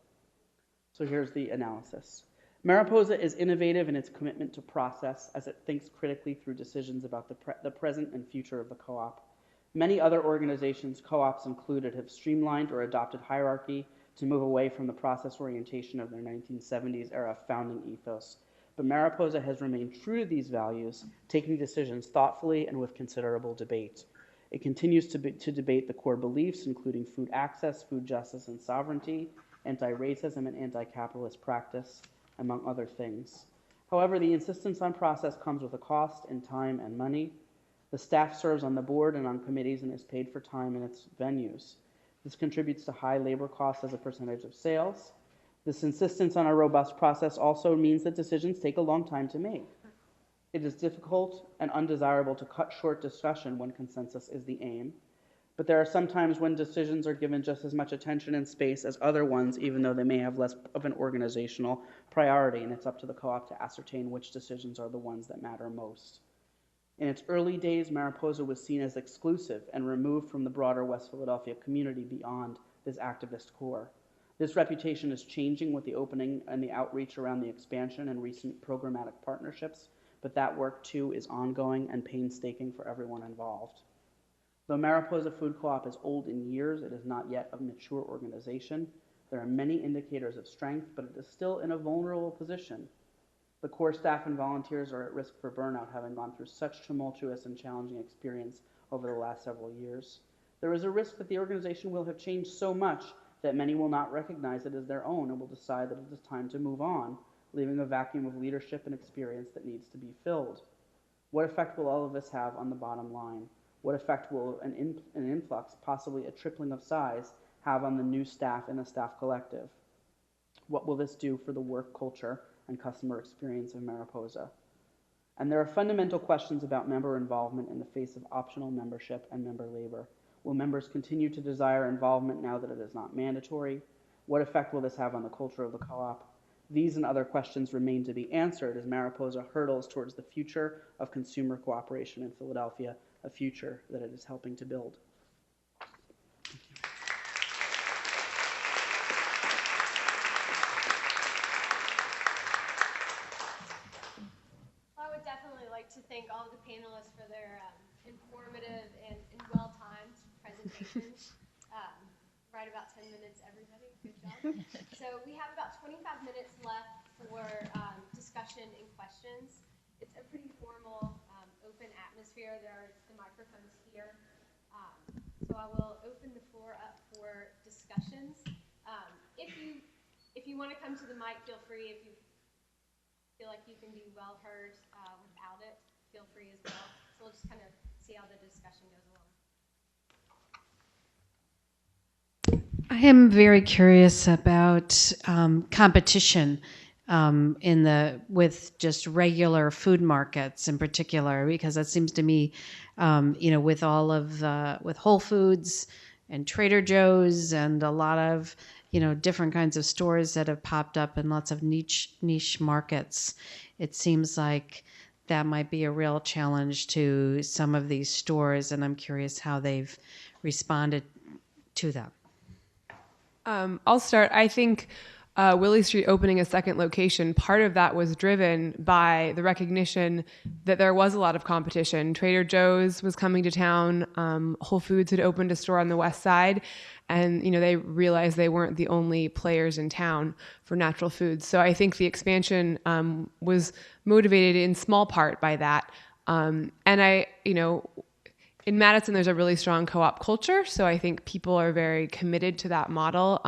So here's the analysis. Mariposa is innovative in its commitment to process as it thinks critically through decisions about the present and future of the co-op. Many other organizations, co-ops included, have streamlined or adopted hierarchy to move away from the process orientation of their 1970s era founding ethos. But Mariposa has remained true to these values, taking decisions thoughtfully and with considerable debate. It continues to debate the core beliefs, including food access, food justice and sovereignty, anti-racism and anti-capitalist practice, among other things. However, the insistence on process comes with a cost in time and money. The staff serves on the board and on committees and is paid for time in its venues. This contributes to high labor costs as a percentage of sales. This insistence on a robust process also means that decisions take a long time to make. It is difficult and undesirable to cut short discussion when consensus is the aim. But there are some times when decisions are given just as much attention and space as other ones, even though they may have less of an organizational priority, and it's up to the co-op to ascertain which decisions are the ones that matter most. In its early days, Mariposa was seen as exclusive and removed from the broader West Philadelphia community beyond this activist core. This reputation is changing with the opening and the outreach around the expansion and recent programmatic partnerships, but that work too is ongoing and painstaking for everyone involved. Though Mariposa Food Co-op is old in years, it is not yet a mature organization. There are many indicators of strength, but it is still in a vulnerable position. The core staff and volunteers are at risk for burnout, having gone through such tumultuous and challenging experience over the last several years. There is a risk that the organization will have changed so much that many will not recognize it as their own and will decide that it is time to move on, leaving a vacuum of leadership and experience that needs to be filled. What effect will all of this have on the bottom line? What effect will an influx, possibly a tripling of size, have on the new staff in the staff collective? What will this do for the work culture and customer experience of Mariposa? And there are fundamental questions about member involvement in the face of optional membership and member labor. Will members continue to desire involvement now that it is not mandatory? What effect will this have on the culture of the co-op? These and other questions remain to be answered as Mariposa hurdles towards the future of consumer cooperation in Philadelphia, a future that it is helping to build. I would definitely like to thank all of the panelists for their informative and well-timed presentations. Right about 10 minutes, everybody. Good job. So we have about 25 minutes left for discussion and questions. It's a pretty formal, open atmosphere. There are the microphones here. So I will open the floor up for discussions. If you want to come to the mic, feel free. If you feel like you can be well heard without it, feel free as well. So we'll just kind of see how the discussion goes along. I am very curious about competition with just regular food markets in particular, because it seems to me, with all of with Whole Foods and Trader Joe's and a lot of different kinds of stores that have popped up in lots of niche markets, it seems like that might be a real challenge to some of these stores, and I'm curious how they've responded to that. I'll start. I think Willie Street opening a second location, part of that was driven by the recognition that there was a lot of competition. Trader Joe's was coming to town. Whole Foods had opened a store on the west side, and they realized they weren't the only players in town for natural foods. So I think the expansion was motivated in small part by that. And in Madison, there's a really strong co-op culture, so I think people are very committed to that model.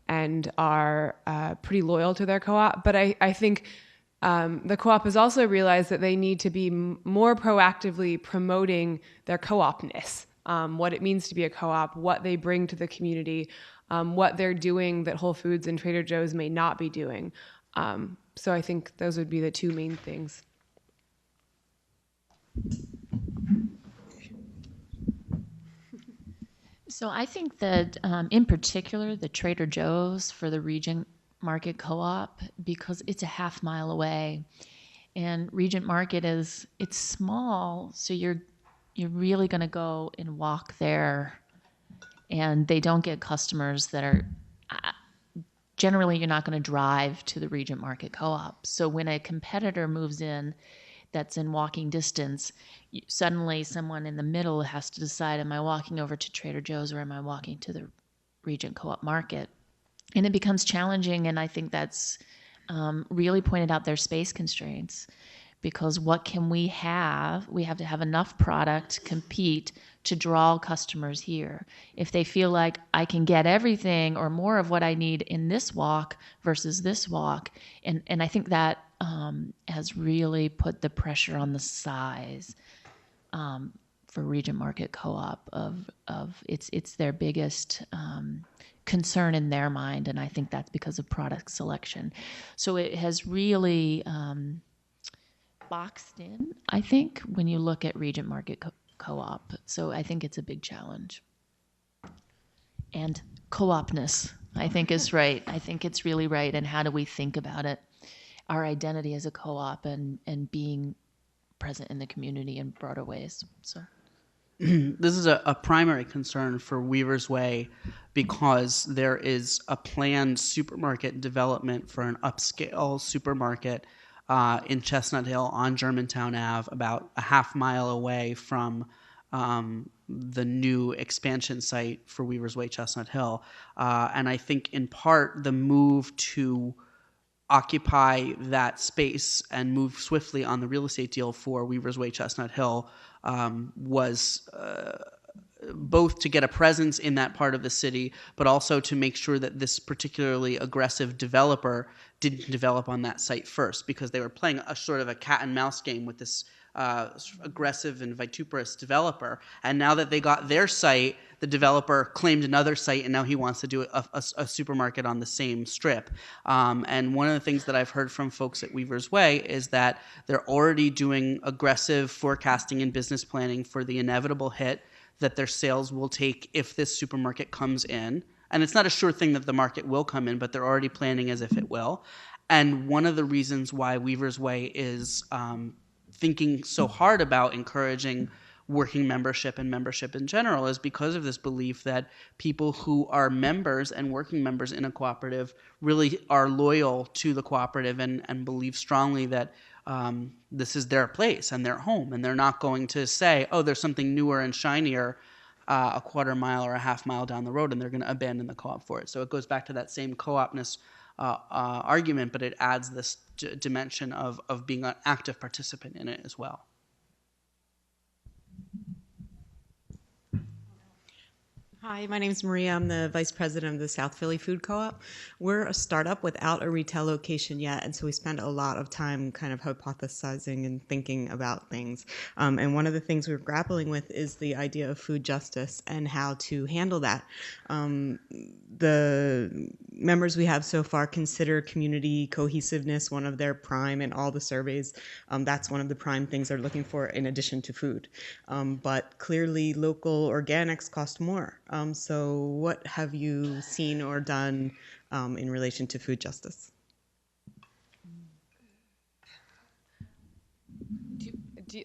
And are pretty loyal to their co-op. But I think the co-op has also realized that they need to be more proactively promoting their co-opness, what it means to be a co-op, what they bring to the community, what they're doing that Whole Foods and Trader Joe's may not be doing. So I think those would be the two main things. So I think that in particular, the Trader Joe's for the Regent Market Co-op, because it's a half mile away, and Regent Market it's small, so you're really going to go and walk there, and they don't get customers that are generally you're not going to drive to the Regent Market Co-op. So when a competitor moves in that's in walking distance, suddenly someone in the middle has to decide, am I walking over to Trader Joe's or am I walking to the Regent Co-op Market? And it becomes challenging, and I think that's really pointed out their space constraints, because what can we have? We have to have enough product to compete to draw customers here. If they feel like I can get everything or more of what I need in this walk versus this walk, and I think that has really put the pressure on the size for Regent Market Co-op of it's their biggest concern in their mind, and I think that's because of product selection. So it has really boxed in, I think, when you look at Regent Market Co-op. So I think it's a big challenge. And co-opness, I think, is right. I think it's really right. And how do we think about it? Our identity as a co-op and being present in the community in broader ways. So This is a primary concern for Weaver's Way because there is a planned supermarket development for an upscale supermarket in Chestnut Hill on Germantown Ave, about a half mile away from the new expansion site for Weaver's Way Chestnut Hill. And I think in part the move to occupy that space and move swiftly on the real estate deal for Weaver's Way Chestnut Hill was both to get a presence in that part of the city, but also to make sure that this particularly aggressive developer didn't develop on that site first, because they were playing a sort of a cat and mouse game with this aggressive and vituperous developer. And now that they got their site, the developer claimed another site, and now he wants to do a supermarket on the same strip. And one of the things that I've heard from folks at Weaver's Way is that they're already doing aggressive forecasting and business planning for the inevitable hit that their sales will take if this supermarket comes in. And it's not a sure thing that the market will come in, but they're already planning as if it will. And one of the reasons why Weaver's Way is thinking so hard about encouraging working membership and membership in general is because of this belief that people who are members and working members in a cooperative really are loyal to the cooperative and believe strongly that this is their place and their home, and they're not going to say, oh, there's something newer and shinier a quarter mile or a half mile down the road, and they're going to abandon the co-op for it. So it goes back to that same co-opness argument, but it adds this dimension of being an active participant in it as well. Hi, my name is Maria. I'm the Vice President of the South Philly Food Co-op. We're a startup without a retail location yet, and so we spend a lot of time kind of hypothesizing and thinking about things. And one of the things we're grappling with is the idea of food justice and how to handle that. The members we have so far consider community cohesiveness one of their prime in all the surveys. That's one of the prime things they're looking for in addition to food. But clearly local organics cost more. So what have you seen or done in relation to food justice?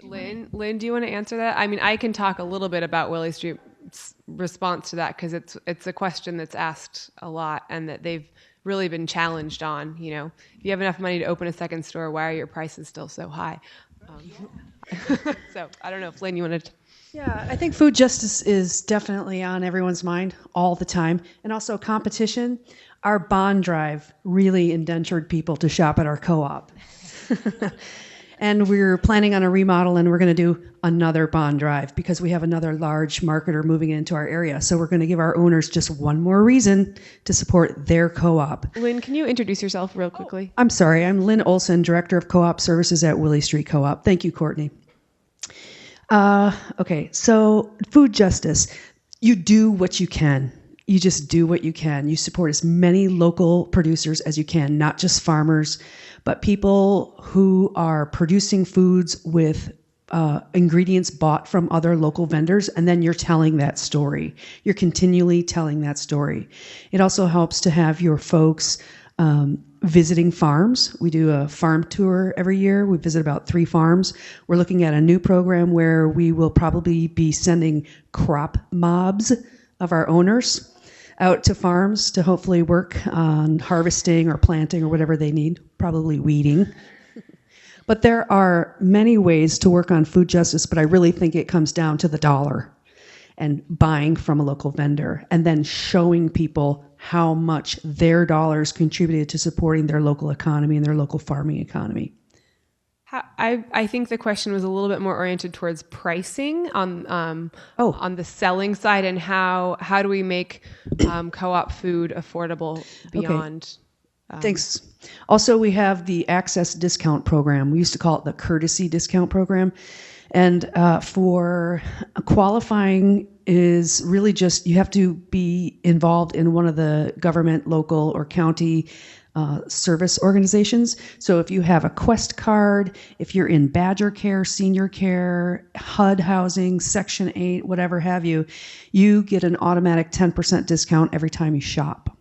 Lynn, do you want to answer that? I mean, I can talk a little bit about Willie Street's response to that because it's a question that's asked a lot and that they've really been challenged on. If you have enough money to open a second store, why are your prices still so high? So I don't know, Flynn, you want to? Yeah, I think food justice is definitely on everyone's mind all the time. And also competition. Our bond drive really indentured people to shop at our co-op. And we're planning on a remodel, and we're going to do another bond drive because we have another large marketer moving into our area. So we're going to give our owners just one more reason to support their co-op. Lynn, can you introduce yourself real quickly? I'm sorry, I'm Lynn Olson, Director of Co-op Services at Willie Street Co-op. Thank you, Courtney. Okay, so food justice. You do what you can. You just do what you can. You support as many local producers as you can, not just farmers, but people who are producing foods with ingredients bought from other local vendors, and then you're telling that story. You're continually telling that story. It also helps to have your folks visiting farms. We do a farm tour every year. We visit about 3 farms. We're looking at a new program where we will probably be sending crop mobs of our owners out to farms to hopefully work on harvesting or planting or whatever they need, probably weeding. But there are many ways to work on food justice, but I really think it comes down to the dollar and buying from a local vendor and then showing people how much their dollars contributed to supporting their local economy and their local farming economy. I think the question was a little bit more oriented towards pricing on the selling side, and how do we make co-op food affordable beyond. Thanks. Also, we have the Access Discount Program. We used to call it the Courtesy Discount Program. And for qualifying is really just you have to be involved in one of the government, local, or county service organizations. So if you have a Quest card, if you're in Badger Care, Senior Care, HUD housing, Section 8, whatever have you, you get an automatic 10% discount every time you shop.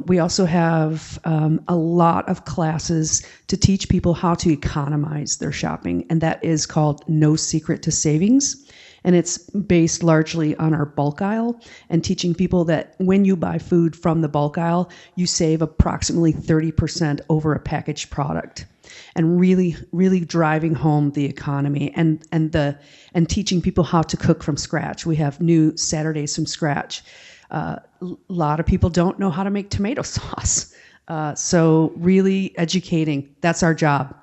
We also have a lot of classes to teach people how to economize their shopping, and that is called No Secret to Savings. And it's based largely on our bulk aisle and teaching people that when you buy food from the bulk aisle, you save approximately 30% over a packaged product. And really, really driving home the economy and teaching people how to cook from scratch. We have new Saturdays from scratch. A lot of people don't know how to make tomato sauce. So really educating, that's our job.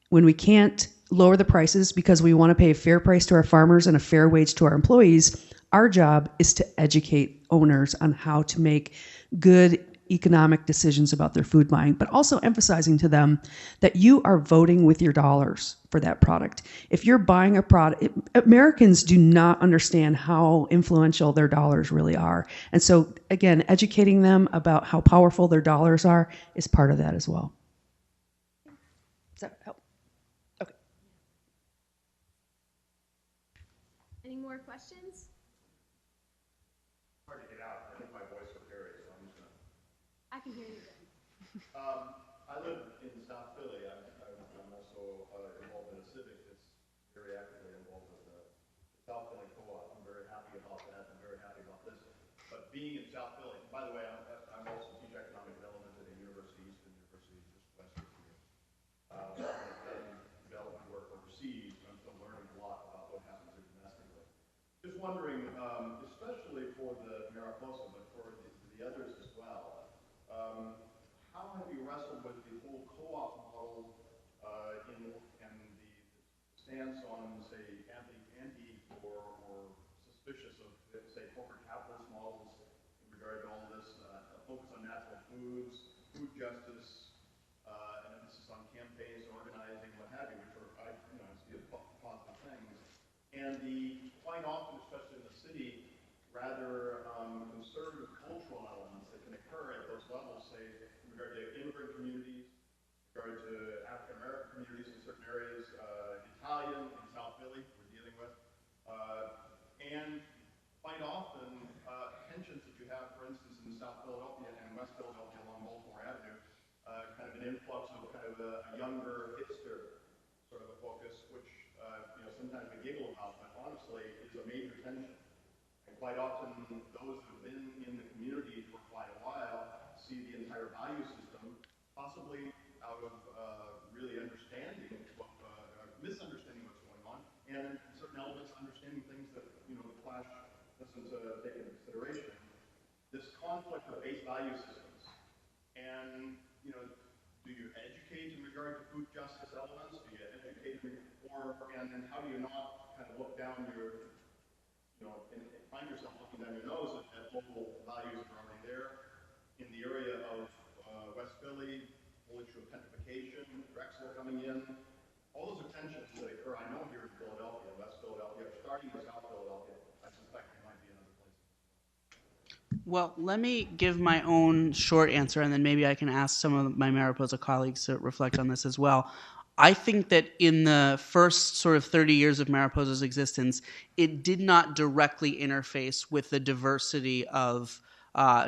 When we can't lower the prices because we want to pay a fair price to our farmers and a fair wage to our employees, our job is to educate owners on how to make good economic decisions about their food buying, but also emphasizing to them that you are voting with your dollars for that product. If you're buying a product, Americans do not understand how influential their dollars really are. And so, again, educating them about how powerful their dollars are is part of that as well. Does that help? Okay. Any more questions? Hard to get out. I think my voice will carry, so I'm just going to. I can hear you. I live in South Philly. I'm also involved in a civic that's very actively involved with the South Philly Co-op. I'm very happy about that. I'm very happy about this. But being in South Philly, by the way, I'm also teach economic development at a university, Eastern University, just west of here. I've done development work overseas. I'm still learning a lot about what happens here domestically. Just wondering, especially for the Mariposa, but for the others as well. How have you wrestled with the whole co-op model and the stance on, say, anti or suspicious of, say, corporate capitalist models in regard to all this focus on natural foods, food justice, an emphasis on campaigns, organizing, what have you, which are, I see as positive things, and the quite often, especially in the city, rather conservative cultural elements that can occur at those levels, say, in regard to immigrant communities, in regard to African American communities in certain areas, Italian in South Philly we're dealing with, and quite often tensions that you have, for instance, in South Philadelphia and West Philadelphia along Baltimore Avenue, kind of an influx of kind of a younger hipster sort of a focus, which sometimes we giggle about, but honestly is a major tension. And quite often, those who have been in the community for quite a while see the entire value system, possibly out of really understanding misunderstanding what's going on, and in certain elements understanding things that the Clash doesn't take into consideration. This conflict of base value systems, and do you educate in regard to food justice elements? Do you educate, and how do you not kind of look down your and find yourself looking down your nose at local values that are already there in the area of West Philly, whole issue of gentrification, Drexel coming in, all those are tensions that occur. I know here in Philadelphia, West Philadelphia, starting in South Philadelphia. I suspect there might be another place. Well, let me give my own short answer, and then maybe I can ask some of my Mariposa colleagues to reflect on this as well. I think that in the first sort of 30 years of Mariposa's existence, it did not directly interface with the diversity of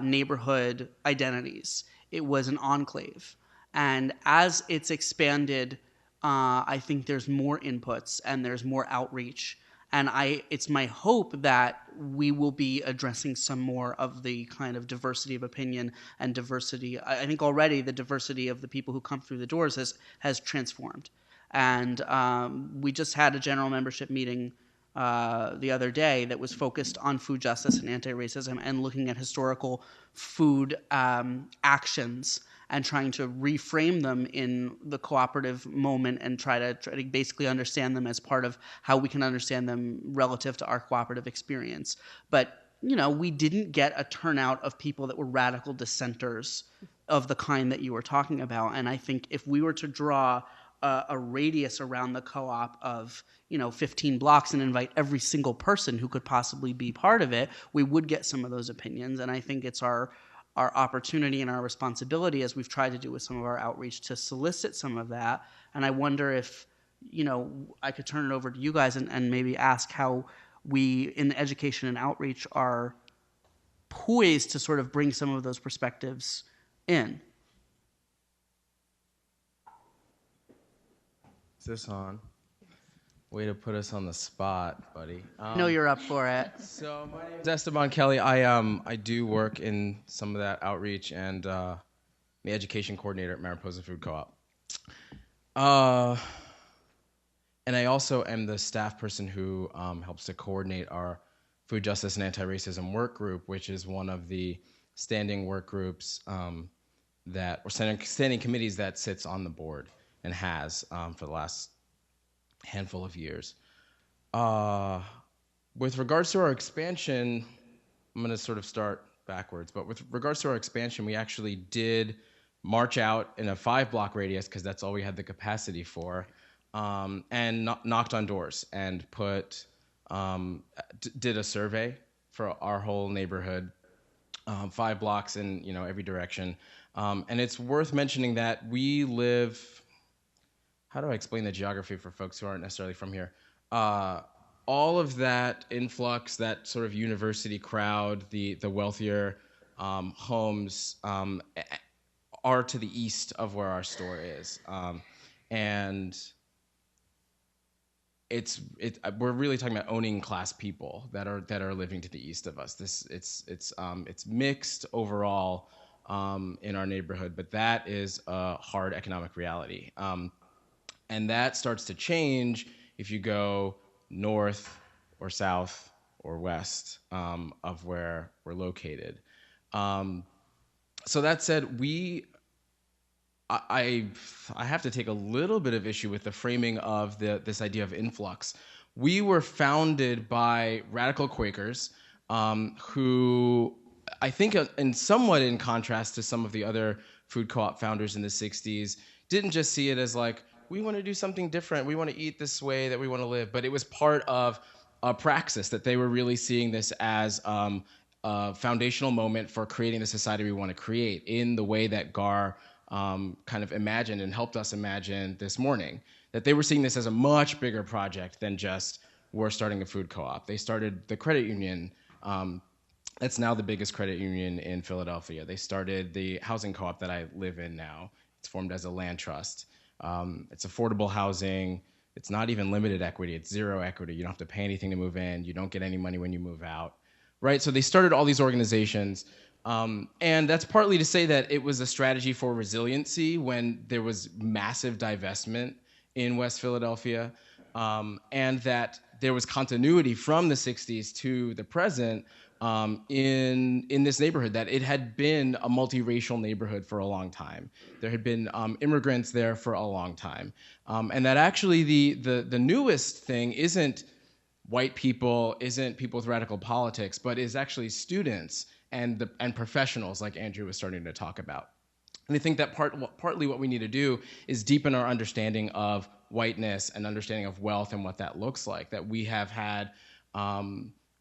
neighborhood identities. It was an enclave. And as it's expanded, I think there's more inputs and there's more outreach. And it's my hope that we will be addressing some more of the kind of diversity of opinion and diversity. I think already the diversity of the people who come through the doors has transformed. And we just had a general membership meeting the other day that was focused on food justice and anti-racism and looking at historical food actions and trying to reframe them in the cooperative moment and try to basically understand them as part of how we can understand them relative to our cooperative experience. But, we didn't get a turnout of people that were radical dissenters of the kind that you were talking about. And I think if we were to draw a radius around the co-op of 15 blocks and invite every single person who could possibly be part of it, we would get some of those opinions. And I think it's our opportunity and our responsibility, as we've tried to do with some of our outreach, to solicit some of that. And I wonder if, I could turn it over to you guys and maybe ask how we, in the education and outreach, are poised to sort of bring some of those perspectives in. Is this on? Way to put us on the spot, buddy. I know you're up for it. So my name is Esteban Kelly. I do work in some of that outreach and the education coordinator at Mariposa Food Co-op. And I also am the staff person who helps to coordinate our food justice and anti-racism work group, which is one of the standing work groups standing committees that sits on the board and has for the last handful of years. With regards to our expansion, I'm going to sort of start backwards, but with regards to our expansion, we actually did march out in a 5-block radius because that's all we had the capacity for, and knocked on doors and did a survey for our whole neighborhood, 5 blocks in every direction. And it's worth mentioning that we live. How do I explain the geography for folks who aren't necessarily from here? All of that influx, that sort of university crowd, the wealthier homes are to the east of where our store is, and we're really talking about owning class people that are living to the east of us. It's mixed overall in our neighborhood, but that is a hard economic reality. And that starts to change if you go north or south or west of where we're located. So that said, I have to take a little bit of issue with the framing of this idea of influx. We were founded by radical Quakers who, I think, somewhat in contrast to some of the other food co-op founders in the 60s, didn't just see it as like, we want to do something different, we want to eat this way that we want to live, but it was part of a praxis that they were really seeing this as a foundational moment for creating the society we want to create in the way that Gar kind of imagined and helped us imagine this morning. That they were seeing this as a much bigger project than just we're starting a food co-op. They started the credit union. That's now the biggest credit union in Philadelphia. They started the housing co-op that I live in now. It's formed as a land trust. It's affordable housing. It's not even limited equity. It's zero equity. You don't have to pay anything to move in. You don't get any money when you move out, right? So they started all these organizations And that's partly to say that it was a strategy for resiliency when there was massive divestment in West Philadelphia, and that there was continuity from the 60s to the present in this neighborhood, that it had been a multiracial neighborhood for a long time. There had been immigrants there for a long time. And that actually the newest thing isn't white people, isn't people with radical politics, but is actually students and professionals like Andrew was starting to talk about. And I think that partly what we need to do is deepen our understanding of whiteness and understanding of wealth and what that looks like, that we have had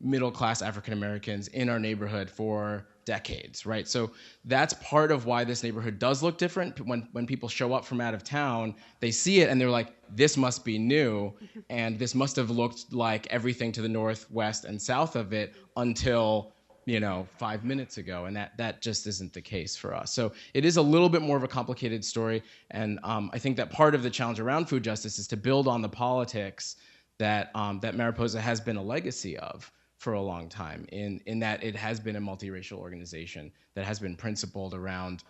middle-class African Americans in our neighborhood for decades, right? So that's part of why this neighborhood does look different. When people show up from out of town, they see it and they're like, this must be new, and this must have looked like everything to the northwest and south of it until 5 minutes ago, and that just isn't the case for us. So it is a little bit more of a complicated story, and I think that part of the challenge around food justice is to build on the politics that Mariposa has been a legacy of for a long time, in that it has been a multiracial organization that has been principled around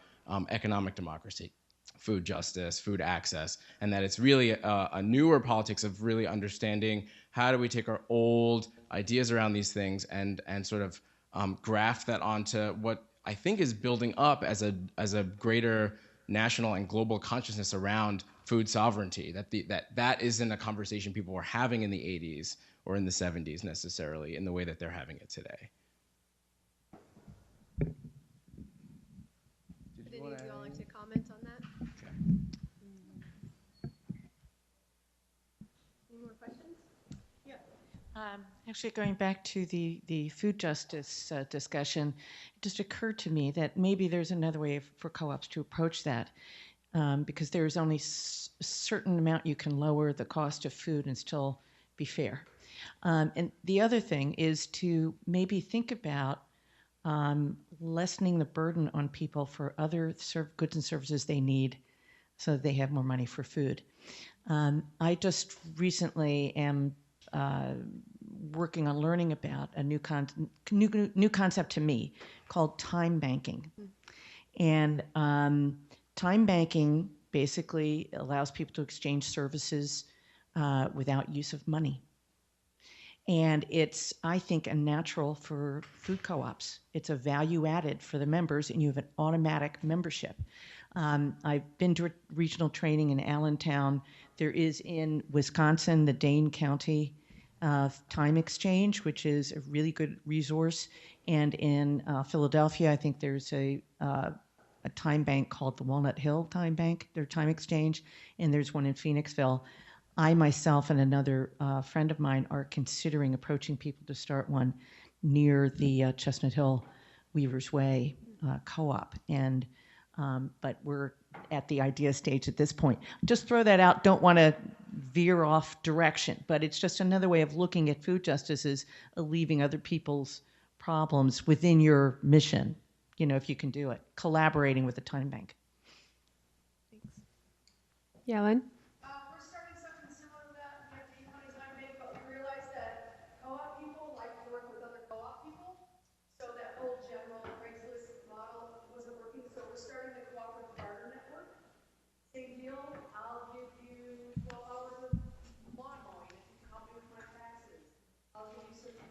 economic democracy, food justice, food access, and that it's really a newer politics of really understanding how do we take our old ideas around these things and sort of graft that onto what I think is building up as a greater national and global consciousness around food sovereignty. That isn't a conversation people were having in the 80s or in the 70s necessarily in the way that they're having it today. Would any of you all like to comment on that? Okay. Any more questions? Actually, going back to the food justice discussion, it just occurred to me that maybe there's another way for co-ops to approach that, because there's only a certain amount you can lower the cost of food and still be fair. And the other thing is to maybe think about lessening the burden on people for other goods and services they need so that they have more money for food. I just recently am working on learning about a new concept to me called time banking. And time banking basically allows people to exchange services without use of money. And it's, I think, a natural for food co-ops. It's a value added for the members, and you have an automatic membership. I've been to regional training in Allentown. There is in Wisconsin, the Dane County Time Exchange, which is a really good resource. And in Philadelphia, I think there's a time bank called the Walnut Hill Time Bank, their time exchange, and there's one in Phoenixville. I myself and another friend of mine are considering approaching people to start one near the Chestnut Hill Weaver's Way co-op. And but we're at the idea stage at this point. Just throw that out. Don't want to veer off direction, but it's just another way of looking at food justice as alleviating other people's problems within your mission, if you can do it, collaborating with the time bank. Thanks. Yellen? We're starting something similar to that. We have the money time bank, but we realized that co-op people like to work with other co-op people. So that whole general Craigslist model wasn't working. So we're starting the cooperative barter network. Same deal. I'll give you 12 hours of lawn mowing if you help me with my taxes. I'll give you certain,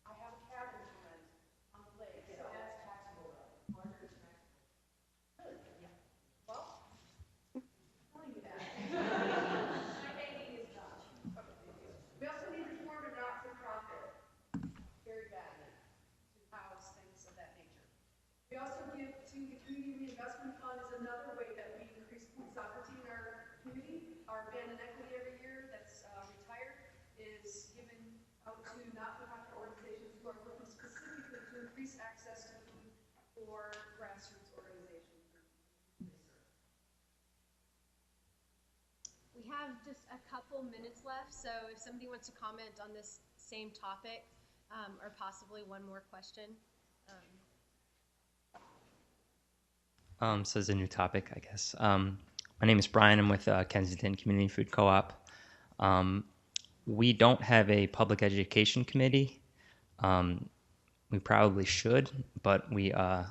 I have a cabin to rent on the lake. So that's taxable. Barter is taxable. Really? Yeah. Well, telling you that. My banking is done. We also need to form a not-for-profit very badly to house things of that nature. We also give to the Community Reinvestment Fund is another way that we increase food sovereignty in our community. Our abandoned equity every year that's retired is given out to not-for-profit organizations who are looking specifically to increase access to food for grassroots organizations. We have just a couple minutes left, so if somebody wants to comment on this same topic, or possibly one more question. So it's a new topic, I guess. My name is Brian. I'm with Kensington Community Food Co-op. We don't have a public education committee. we probably should, but we are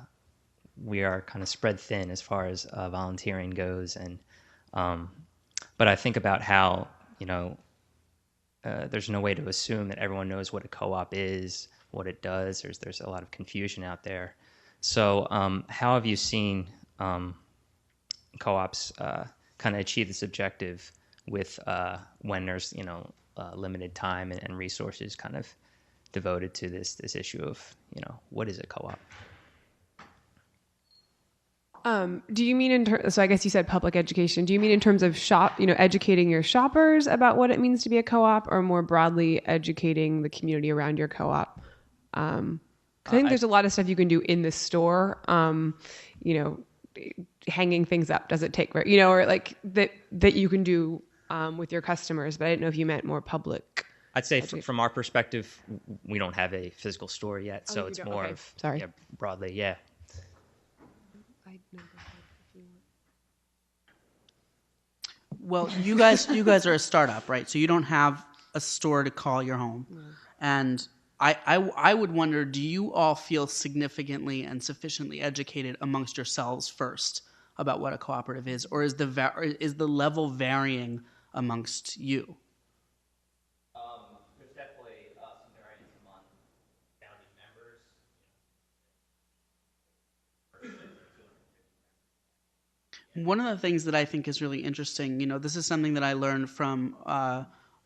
kind of spread thin as far as volunteering goes, and but I think about how there's no way to assume that everyone knows what a co-op is, what it does. There's a lot of confusion out there. So how have you seen co-ops kind of achieve this objective with when there's limited time and resources kind of devoted to this issue of what is a co-op? Do you mean so I guess you said public education. Do you mean in terms of educating your shoppers about what it means to be a co-op, or more broadly educating the community around your co-op? 'Cause I think there's a lot of stuff you can do in the store. Hanging things up doesn't take or like that you can do with your customers. But I didn't know if you meant more public. I'd say from our perspective, we don't have a physical store yet, so it's more of broadly, yeah. Well, you guys are a startup, right? So you don't have a store to call your home. No. And I would wonder, do you all feel significantly and sufficiently educated amongst yourselves first about what a cooperative is, or is the level varying amongst you? There's definitely some variance among founding members. One of the things that I think is really interesting, this is something that I learned from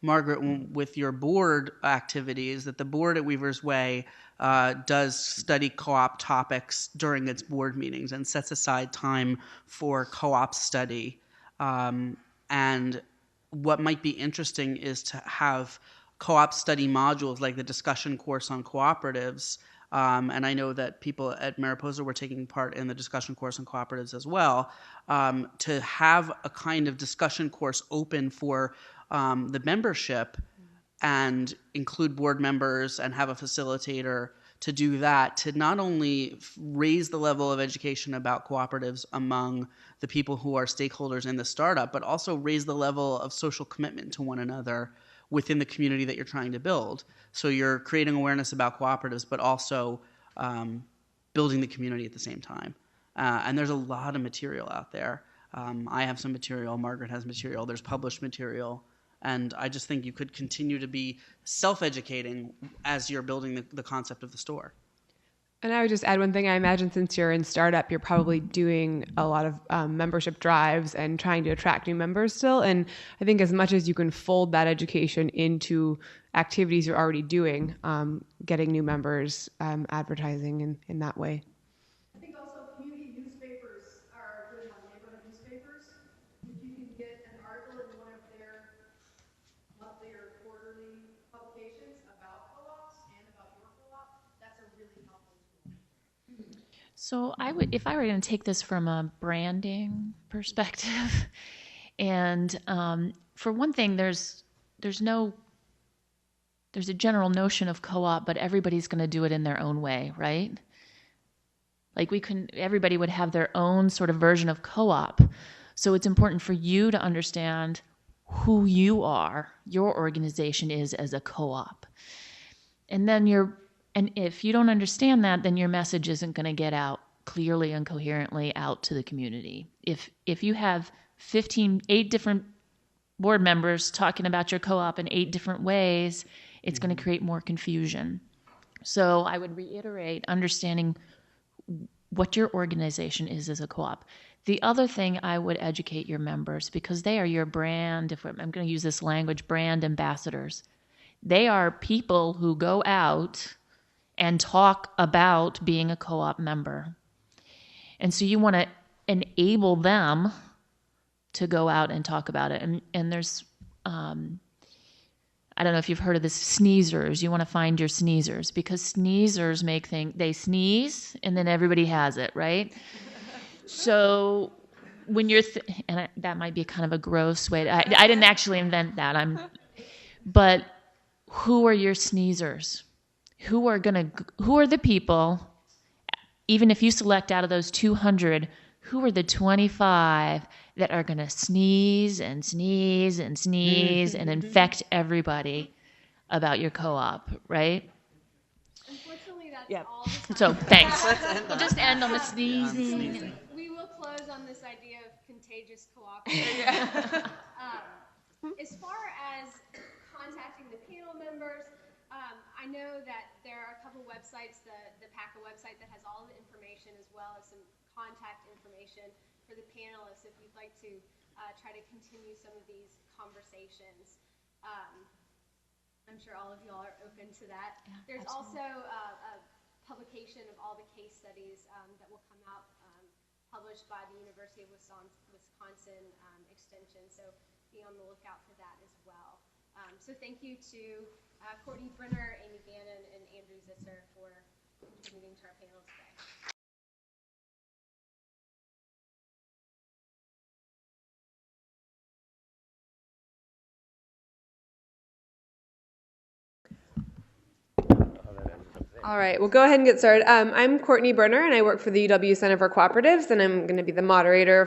Margaret with your board activities, that the board at Weaver's Way does study co-op topics during its board meetings and sets aside time for co-op study. And what might be interesting is to have co-op study modules like the discussion course on cooperatives. And I know that people at Mariposa were taking part in the discussion course on cooperatives as well, to have a kind of discussion course open for the membership and include board members and have a facilitator to do that, to not only raise the level of education about cooperatives among the people who are stakeholders in the startup, but also raise the level of social commitment to one another within the community that you're trying to build. So you're creating awareness about cooperatives, but also building the community at the same time. And there's a lot of material out there. I have some material, Margaret has material, there's published material. And I just think you could continue to be self-educating as you're building the concept of the store. And I would just add one thing. I imagine since you're in startup, you're probably doing a lot of membership drives and trying to attract new members still. And I think as much as you can fold that education into activities you're already doing, getting new members, advertising in that way. I think also community newspapers are good on neighborhood newspapers. If you can get an article in one of their monthly or quarterly publications about co-ops and about your co-op, that's a really helpful tool. So if I were going to take this from a branding perspective, and for one thing, there's a general notion of co-op, but everybody's going to do it in their own way, right? Like everybody would have their own sort of version of co-op. So it's important for you to understand who you are, your organization is as a co-op. And if you don't understand that, then your message isn't going to get out clearly and coherently out to the community. If you have 8 different board members talking about your co-op in 8 different ways, it's going to create more confusion. So I would reiterate understanding what your organization is as a co-op. The other thing, I would educate your members, because they are your brand, I'm going to use this language, brand ambassadors. They are people who go out and talk about being a co-op member. And so you want to enable them to go out and talk about it. And there's, I don't know if you've heard of this, sneezers. You want to find your sneezers, because sneezers they sneeze and then everybody has it, right? So when you're, that might be kind of a gross way. I didn't actually invent that. But who are your sneezers? Who are the people, even if you select out of those 200, who are the 25 that are going to sneeze and sneeze and sneeze and infect everybody about your co-op, right? Unfortunately, that That's all the time. So thanks. We'll just end on the sneezing. We will close on this idea of contagious cooperation. As far as contacting the panel members, I know that there are a couple websites, the PACA website that has all the information as well as some contact information for the panelists if you'd like to try to continue some of these conversations. I'm sure all of y'all are open to that. Yeah, There's absolutely. also a publication of all the case studies that will come out published by the University of Wisconsin Extension. So be on the lookout for that as well. So thank you to Courtney Brenner, Amy Gannon, and Andrew Zitzer for contributing to our panel today. All right, we'll go ahead and get started. I'm Courtney Brenner, and I work for the UW Center for Cooperatives, and I'm going to be the moderator